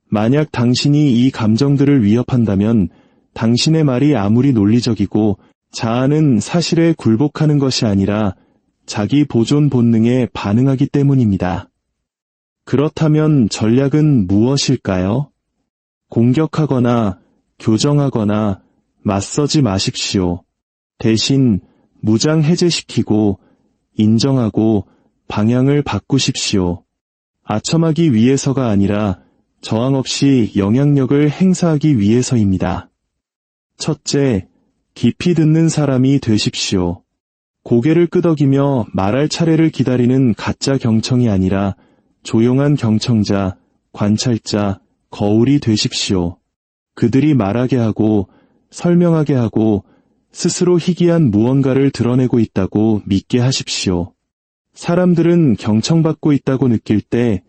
만약 당신이 이 감정들을 위협한다면 당신의 말이 아무리 논리적이고 자아는 사실에 굴복하는 것이 아니라 자기 보존 본능에 반응하기 때문입니다. 그렇다면 전략은 무엇일까요? 공격하거나 교정하거나 맞서지 마십시오. 대신 무장 해제시키고 인정하고 방향을 바꾸십시오. 아첨하기 위해서가 아니라 저항 없이 영향력을 행사하기 위해서입니다. 첫째, 깊이 듣는 사람이 되십시오. 고개를 끄덕이며 말할 차례를 기다리는 가짜 경청이 아니라 조용한 경청자, 관찰자, 거울이 되십시오. 그들이 말하게 하고 설명하게 하고 스스로 희귀한 무언가를 드러내고 있다고 믿게 하십시오. 사람들은 경청받고 있다고 느낄 때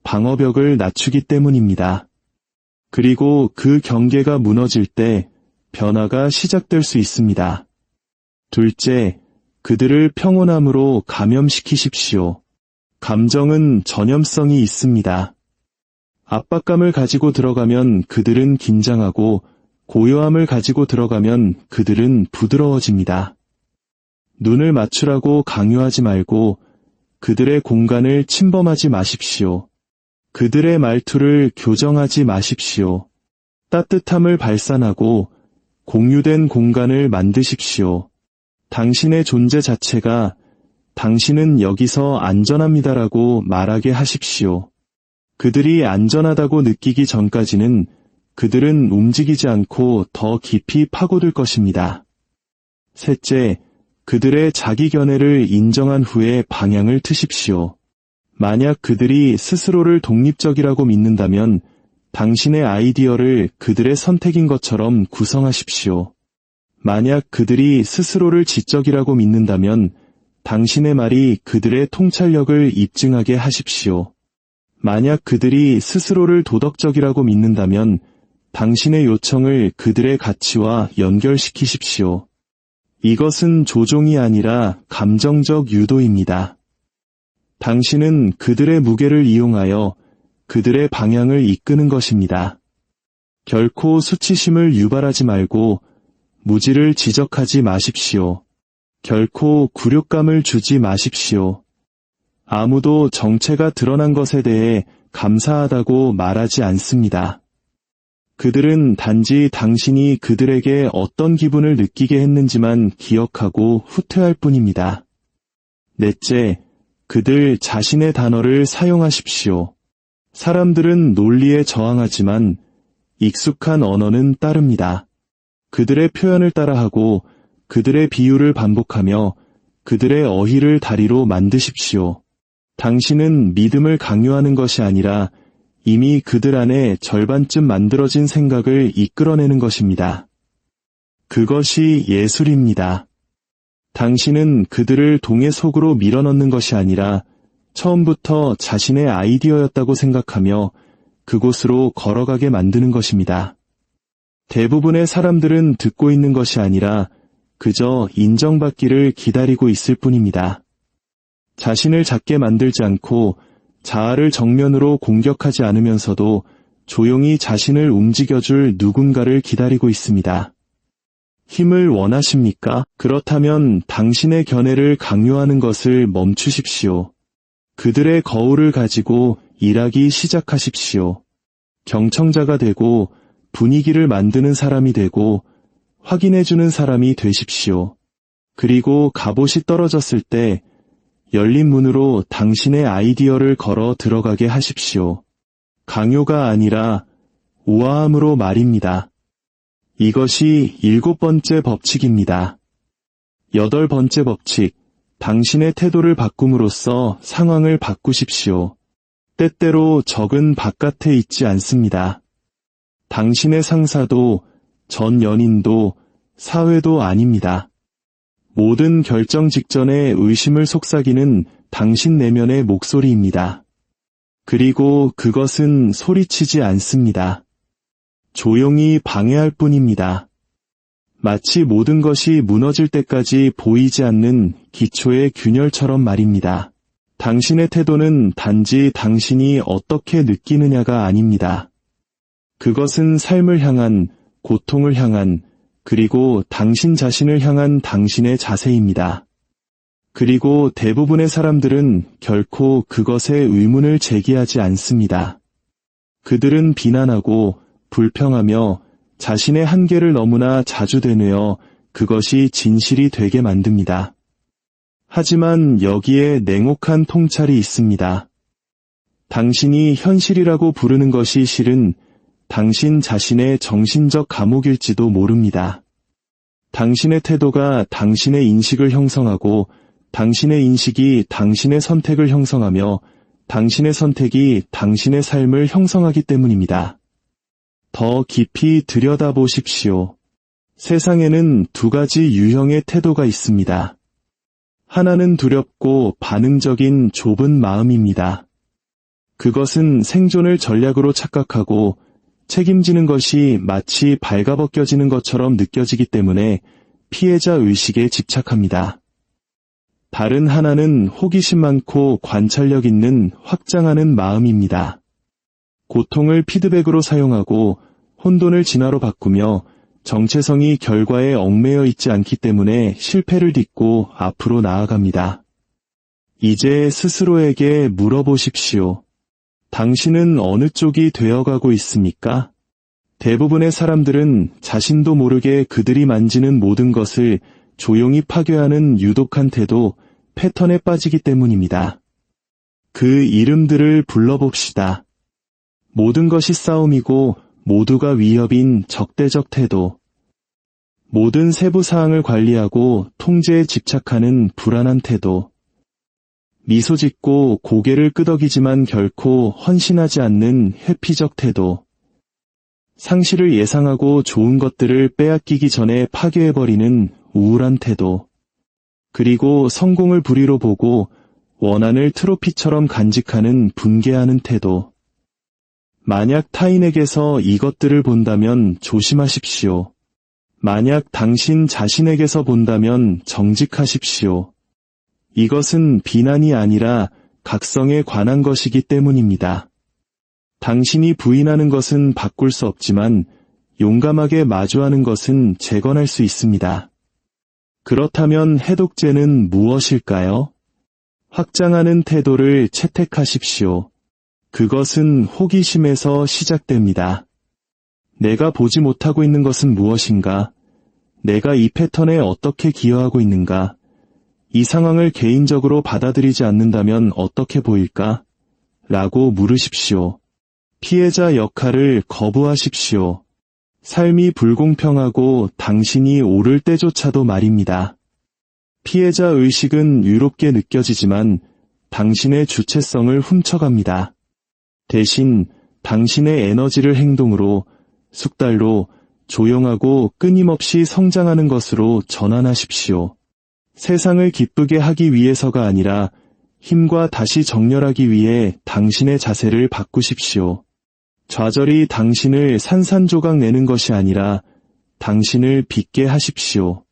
방어벽을 낮추기 때문입니다. 그리고 그 경계가 무너질 때 변화가 시작될 수 있습니다. 둘째, 그들을 평온함으로 감염시키십시오. 감정은 전염성이 있습니다. 압박감을 가지고 들어가면 그들은 긴장하고 고요함을 가지고 들어가면 그들은 부드러워집니다. 눈을 맞추라고 강요하지 말고 그들의 공간을 침범하지 마십시오. 그들의 말투를 교정하지 마십시오. 따뜻함을 발산하고 공유된 공간을 만드십시오. 당신의 존재 자체가 당신은 여기서 안전합니다라고 말하게 하십시오. 그들이 안전하다고 느끼기 전까지는 그들은 움직이지 않고 더 깊이 파고들 것입니다. 셋째, 그들의 자기 견해를 인정한 후에 방향을 트십시오. 만약 그들이 스스로를 독립적이라고 믿는다면 당신의 아이디어를 그들의 선택인 것처럼 구성하십시오. 만약 그들이 스스로를 지적이라고 믿는다면 당신의 말이 그들의 통찰력을 입증하게 하십시오. 만약 그들이 스스로를 도덕적이라고 믿는다면 당신의 요청을 그들의 가치와 연결시키십시오. 이것은 조종이 아니라 감정적 유도입니다. 당신은 그들의 무게를 이용하여 그들의 방향을 이끄는 것입니다. 결코 수치심을 유발하지 말고 무지를 지적하지 마십시오. 결코 굴욕감을 주지 마십시오. 아무도 정체가 드러난 것에 대해 감사하다고 말하지 않습니다. 그들은 단지 당신이 그들에게 어떤 기분을 느끼게 했는지만 기억하고 후퇴할 뿐입니다. 넷째, 그들 자신의 단어를 사용하십시오. 사람들은 논리에 저항하지만 익숙한 언어는 따릅니다. 그들의 표현을 따라하고 그들의 비유를 반복하며 그들의 어휘를 다리로 만드십시오. 당신은 믿음을 강요하는 것이 아니라 이미 그들 안에 절반쯤 만들어진 생각을 이끌어내는 것입니다. 그것이 예술입니다. 당신은 그들을 동의 속으로 밀어넣는 것이 아니라 처음부터 자신의 아이디어였다고 생각하며 그곳으로 걸어가게 만드는 것입니다. 대부분의 사람들은 듣고 있는 것이 아니라 그저 인정받기를 기다리고 있을 뿐입니다. 자신을 작게 만들지 않고 자아를 정면으로 공격하지 않으면서도 조용히 자신을 움직여줄 누군가를 기다리고 있습니다. 힘을 원하십니까? 그렇다면 당신의 견해를 강요하는 것을 멈추십시오. 그들의 거울을 가지고 일하기 시작하십시오. 경청자가 되고 분위기를 만드는 사람이 되고 확인해주는 사람이 되십시오. 그리고 갑옷이 떨어졌을 때 열린 문으로 당신의 아이디어를 걸어 들어가게 하십시오. 강요가 아니라 우아함으로 말입니다. 이것이 7번째 법칙입니다. 8번째 법칙, 당신의 태도를 바꿈으로써 상황을 바꾸십시오. 때때로 적은 바깥에 있지 않습니다. 당신의 상사도 전 연인도 사회도 아닙니다. 모든 결정 직전에 의심을 속삭이는 당신 내면의 목소리입니다. 그리고 그것은 소리치지 않습니다. 조용히 방해할 뿐입니다. 마치 모든 것이 무너질 때까지 보이지 않는 기초의 균열처럼 말입니다. 당신의 태도는 단지 당신이 어떻게 느끼느냐가 아닙니다. 그것은 삶을 향한, 고통을 향한, 그리고 당신 자신을 향한 당신의 자세입니다. 그리고 대부분의 사람들은 결코 그것에 의문을 제기하지 않습니다. 그들은 비난하고 불평하며 자신의 한계를 너무나 자주 되뇌어 그것이 진실이 되게 만듭니다. 하지만 여기에 냉혹한 통찰이 있습니다. 당신이 현실이라고 부르는 것이 실은 당신 자신의 정신적 감옥일지도 모릅니다. 당신의 태도가 당신의 인식을 형성하고 당신의 인식이 당신의 선택을 형성하며 당신의 선택이 당신의 삶을 형성하기 때문입니다. 더 깊이 들여다보십시오. 세상에는 2가지 유형의 태도가 있습니다. 하나는 두렵고 반응적인 좁은 마음입니다. 그것은 생존을 전략으로 착각하고 책임지는 것이 마치 발가벗겨지는 것처럼 느껴지기 때문에 피해자 의식에 집착합니다. 다른 하나는 호기심 많고 관찰력 있는 확장하는 마음입니다. 고통을 피드백으로 사용하고 혼돈을 진화로 바꾸며 정체성이 결과에 얽매여 있지 않기 때문에 실패를 딛고 앞으로 나아갑니다. 이제 스스로에게 물어보십시오. 당신은 어느 쪽이 되어가고 있습니까? 대부분의 사람들은 자신도 모르게 그들이 만지는 모든 것을 조용히 파괴하는 유독한 태도, 패턴에 빠지기 때문입니다. 그 이름들을 불러봅시다. 모든 것이 싸움이고 모두가 위협인 적대적 태도. 모든 세부 사항을 관리하고 통제에 집착하는 불안한 태도. 미소 짓고 고개를 끄덕이지만 결코 헌신하지 않는 회피적 태도. 상실을 예상하고 좋은 것들을 빼앗기기 전에 파괴해버리는 우울한 태도. 그리고 성공을 불의로 보고 원한을 트로피처럼 간직하는 분개하는 태도. 만약 타인에게서 이것들을 본다면 조심하십시오. 만약 당신 자신에게서 본다면 정직하십시오. 이것은 비난이 아니라 각성에 관한 것이기 때문입니다. 당신이 부인하는 것은 바꿀 수 없지만 용감하게 마주하는 것은 재건할 수 있습니다. 그렇다면 해독제는 무엇일까요? 확장하는 태도를 채택하십시오. 그것은 호기심에서 시작됩니다. 내가 보지 못하고 있는 것은 무엇인가? 내가 이 패턴에 어떻게 기여하고 있는가? 이 상황을 개인적으로 받아들이지 않는다면 어떻게 보일까? 라고 물으십시오. 피해자 역할을 거부하십시오. 삶이 불공평하고 당신이 오를 때조차도 말입니다. 피해자 의식은 유롭게 느껴지지만 당신의 주체성을 훔쳐갑니다. 대신 당신의 에너지를 행동으로, 숙달로, 조용하고 끊임없이 성장하는 것으로 전환하십시오. 세상을 기쁘게 하기 위해서가 아니라 힘과 다시 정렬하기 위해 당신의 자세를 바꾸십시오. 좌절이 당신을 산산조각 내는 것이 아니라 당신을 빛게 하십시오.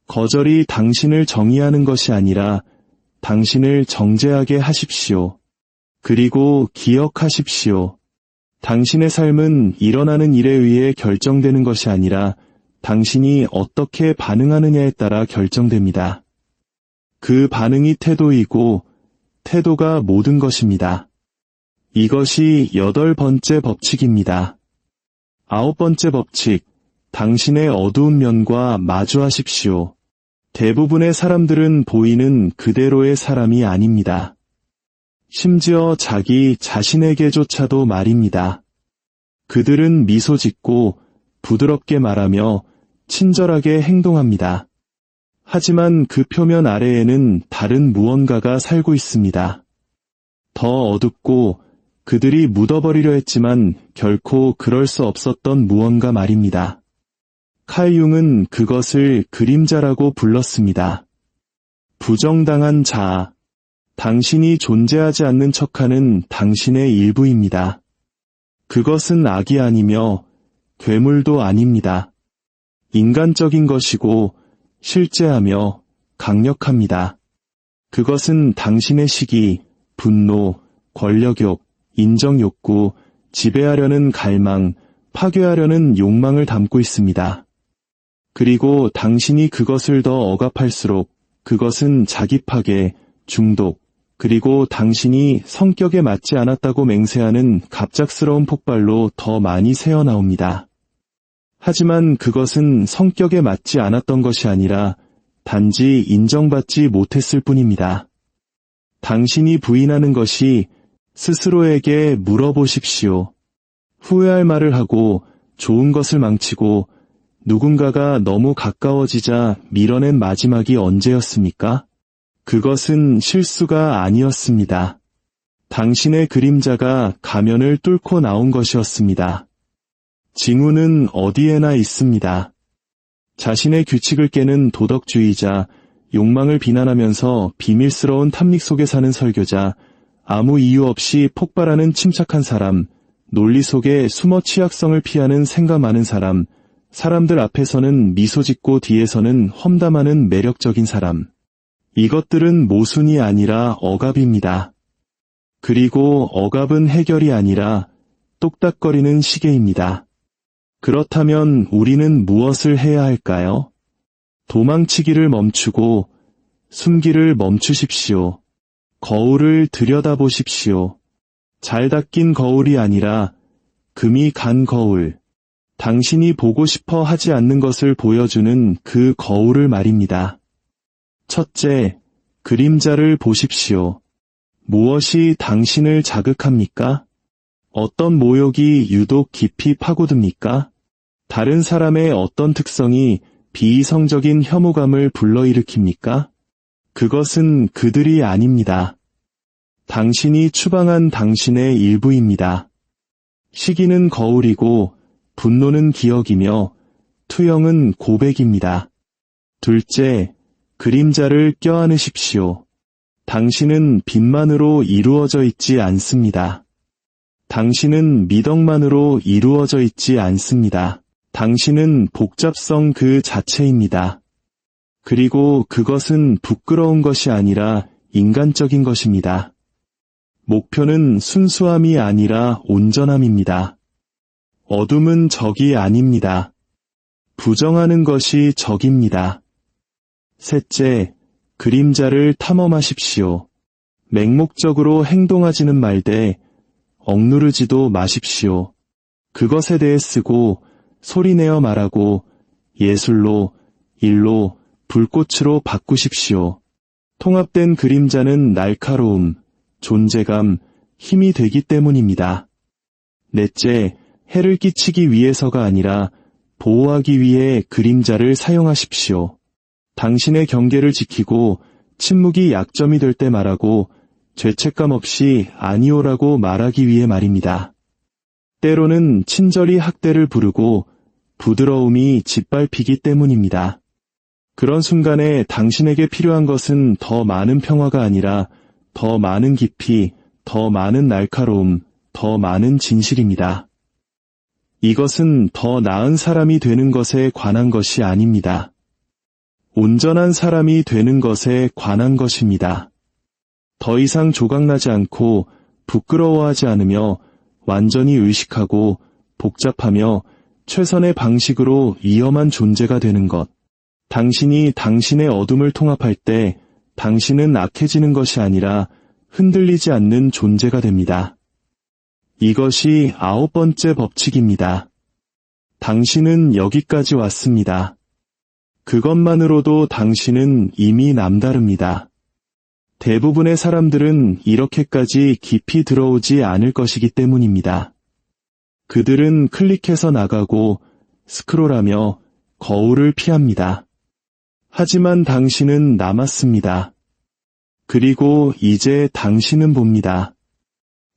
거절이 당신을 정의하는 것이 아니라 당신을 정죄하게 하십시오. 그리고 기억하십시오. 당신의 삶은 일어나는 일에 의해 결정되는 것이 아니라 당신이 어떻게 반응하느냐에 따라 결정됩니다. 그 반응이 태도이고 태도가 모든 것입니다. 이것이 8번째 법칙입니다. 9번째 법칙, 당신의 어두운 면과 마주하십시오. 대부분의 사람들은 보이는 그대로의 사람이 아닙니다. 심지어 자기 자신에게조차도 말입니다. 그들은 미소 짓고 부드럽게 말하며 친절하게 행동합니다. 하지만 그 표면 아래에는 다른 무언가가 살고 있습니다. 더 어둡고 그들이 묻어버리려 했지만 결코 그럴 수 없었던 무언가 말입니다. 칼 융은 그것을 그림자라고 불렀습니다. 부정당한 자아. 당신이 존재하지 않는 척하는 당신의 일부입니다. 그것은 악이 아니며 괴물도 아닙니다. 인간적인 것이고 실제하며 강력합니다. 그것은 당신의 시기, 분노, 권력욕, 인정욕구, 지배하려는 갈망, 파괴하려는 욕망을 담고 있습니다. 그리고 당신이 그것을 더 억압할수록 그것은 자기 파괴, 중독, 그리고 당신이 성격에 맞지 않았다고 맹세하는 갑작스러운 폭발로 더 많이 새어나옵니다. 하지만 그것은 성격에 맞지 않았던 것이 아니라 단지 인정받지 못했을 뿐입니다. 당신이 부인하는 것이 스스로에게 물어보십시오. 후회할 말을 하고 좋은 것을 망치고 누군가가 너무 가까워지자 밀어낸 마지막이 언제였습니까? 그것은 실수가 아니었습니다. 당신의 그림자가 가면을 뚫고 나온 것이었습니다. 징후는 어디에나 있습니다. 자신의 규칙을 깨는 도덕주의자, 욕망을 비난하면서 비밀스러운 탐닉 속에 사는 설교자, 아무 이유 없이 폭발하는 침착한 사람, 논리 속에 숨어 취약성을 피하는 생각 많은 사람, 사람들 앞에서는 미소 짓고 뒤에서는 험담하는 매력적인 사람. 이것들은 모순이 아니라 억압입니다. 그리고 억압은 해결이 아니라 똑딱거리는 시계입니다. 그렇다면 우리는 무엇을 해야 할까요? 도망치기를 멈추고 숨기를 멈추십시오. 거울을 들여다보십시오. 잘 닦인 거울이 아니라 금이 간 거울. 당신이 보고 싶어 하지 않는 것을 보여주는 그 거울을 말입니다. 첫째, 그림자를 보십시오. 무엇이 당신을 자극합니까? 어떤 모욕이 유독 깊이 파고듭니까? 다른 사람의 어떤 특성이 비이성적인 혐오감을 불러일으킵니까? 그것은 그들이 아닙니다. 당신이 추방한 당신의 일부입니다. 시기는 거울이고 분노는 기억이며 투영은 고백입니다. 둘째, 그림자를 껴안으십시오. 당신은 빛만으로 이루어져 있지 않습니다. 당신은 미덕만으로 이루어져 있지 않습니다. 당신은 복잡성 그 자체입니다. 그리고 그것은 부끄러운 것이 아니라 인간적인 것입니다. 목표는 순수함이 아니라 온전함입니다. 어둠은 적이 아닙니다. 부정하는 것이 적입니다. 셋째, 그림자를 탐험하십시오. 맹목적으로 행동하지는 말되 억누르지도 마십시오. 그것에 대해 쓰고 소리내어 말하고 예술로, 일로, 불꽃으로 바꾸십시오. 통합된 그림자는 날카로움, 존재감, 힘이 되기 때문입니다. 넷째, 해를 끼치기 위해서가 아니라 보호하기 위해 그림자를 사용하십시오. 당신의 경계를 지키고 침묵이 약점이 될 때 말하고 죄책감 없이 아니오라고 말하기 위해 말입니다. 때로는 친절히 학대를 부르고 부드러움이 짓밟히기 때문입니다. 그런 순간에 당신에게 필요한 것은 더 많은 평화가 아니라 더 많은 깊이, 더 많은 날카로움, 더 많은 진실입니다. 이것은 더 나은 사람이 되는 것에 관한 것이 아닙니다. 온전한 사람이 되는 것에 관한 것입니다. 더 이상 조각나지 않고 부끄러워하지 않으며 완전히 의식하고 복잡하며 최선의 방식으로 위험한 존재가 되는 것. 당신이 당신의 어둠을 통합할 때 당신은 악해지는 것이 아니라 흔들리지 않는 존재가 됩니다. 이것이 9번째 법칙입니다. 당신은 여기까지 왔습니다. 그것만으로도 당신은 이미 남다릅니다. 대부분의 사람들은 이렇게까지 깊이 들어오지 않을 것이기 때문입니다. 그들은 클릭해서 나가고 스크롤하며 거울을 피합니다. 하지만 당신은 남았습니다. 그리고 이제 당신은 봅니다.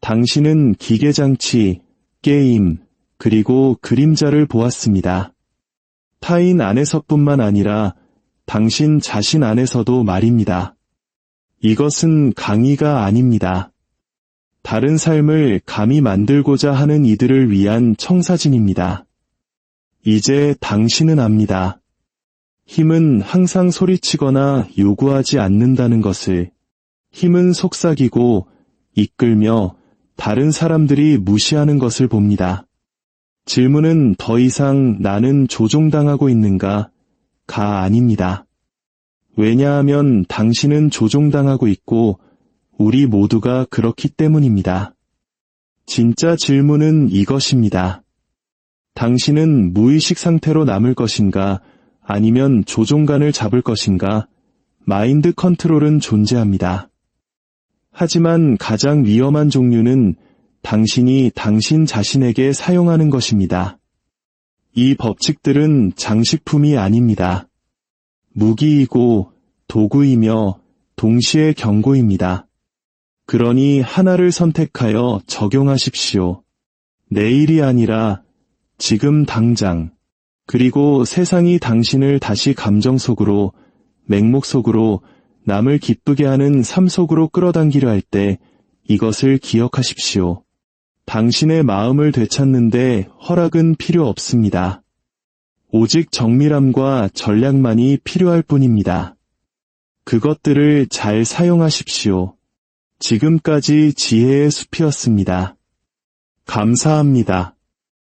당신은 기계장치, 게임, 그리고 그림자를 보았습니다. 타인 안에서뿐만 아니라 당신 자신 안에서도 말입니다. 이것은 강의가 아닙니다. 다른 삶을 감히 만들고자 하는 이들을 위한 청사진입니다. 이제 당신은 압니다. 힘은 항상 소리치거나 요구하지 않는다는 것을. 힘은 속삭이고 이끌며 다른 사람들이 무시하는 것을 봅니다. 질문은 더 이상 나는 조종당하고 있는가? 가 아닙니다. 왜냐하면 당신은 조종당하고 있고 우리 모두가 그렇기 때문입니다. 진짜 질문은 이것입니다. 당신은 무의식 상태로 남을 것인가? 아니면 조종관을 잡을 것인가? 마인드 컨트롤은 존재합니다. 하지만 가장 위험한 종류는 당신이 당신 자신에게 사용하는 것입니다. 이 법칙들은 장식품이 아닙니다. 무기이고 도구이며 동시에 경고입니다. 그러니 하나를 선택하여 적용하십시오. 내일이 아니라 지금 당장. 그리고 세상이 당신을 다시 감정 속으로, 맹목 속으로, 남을 기쁘게 하는 삶 속으로 끌어당기려 할 때 이것을 기억하십시오. 당신의 마음을 되찾는데 허락은 필요 없습니다. 오직 정밀함과 전략만이 필요할 뿐입니다. 그것들을 잘 사용하십시오. 지금까지 지혜의 숲이었습니다. 감사합니다.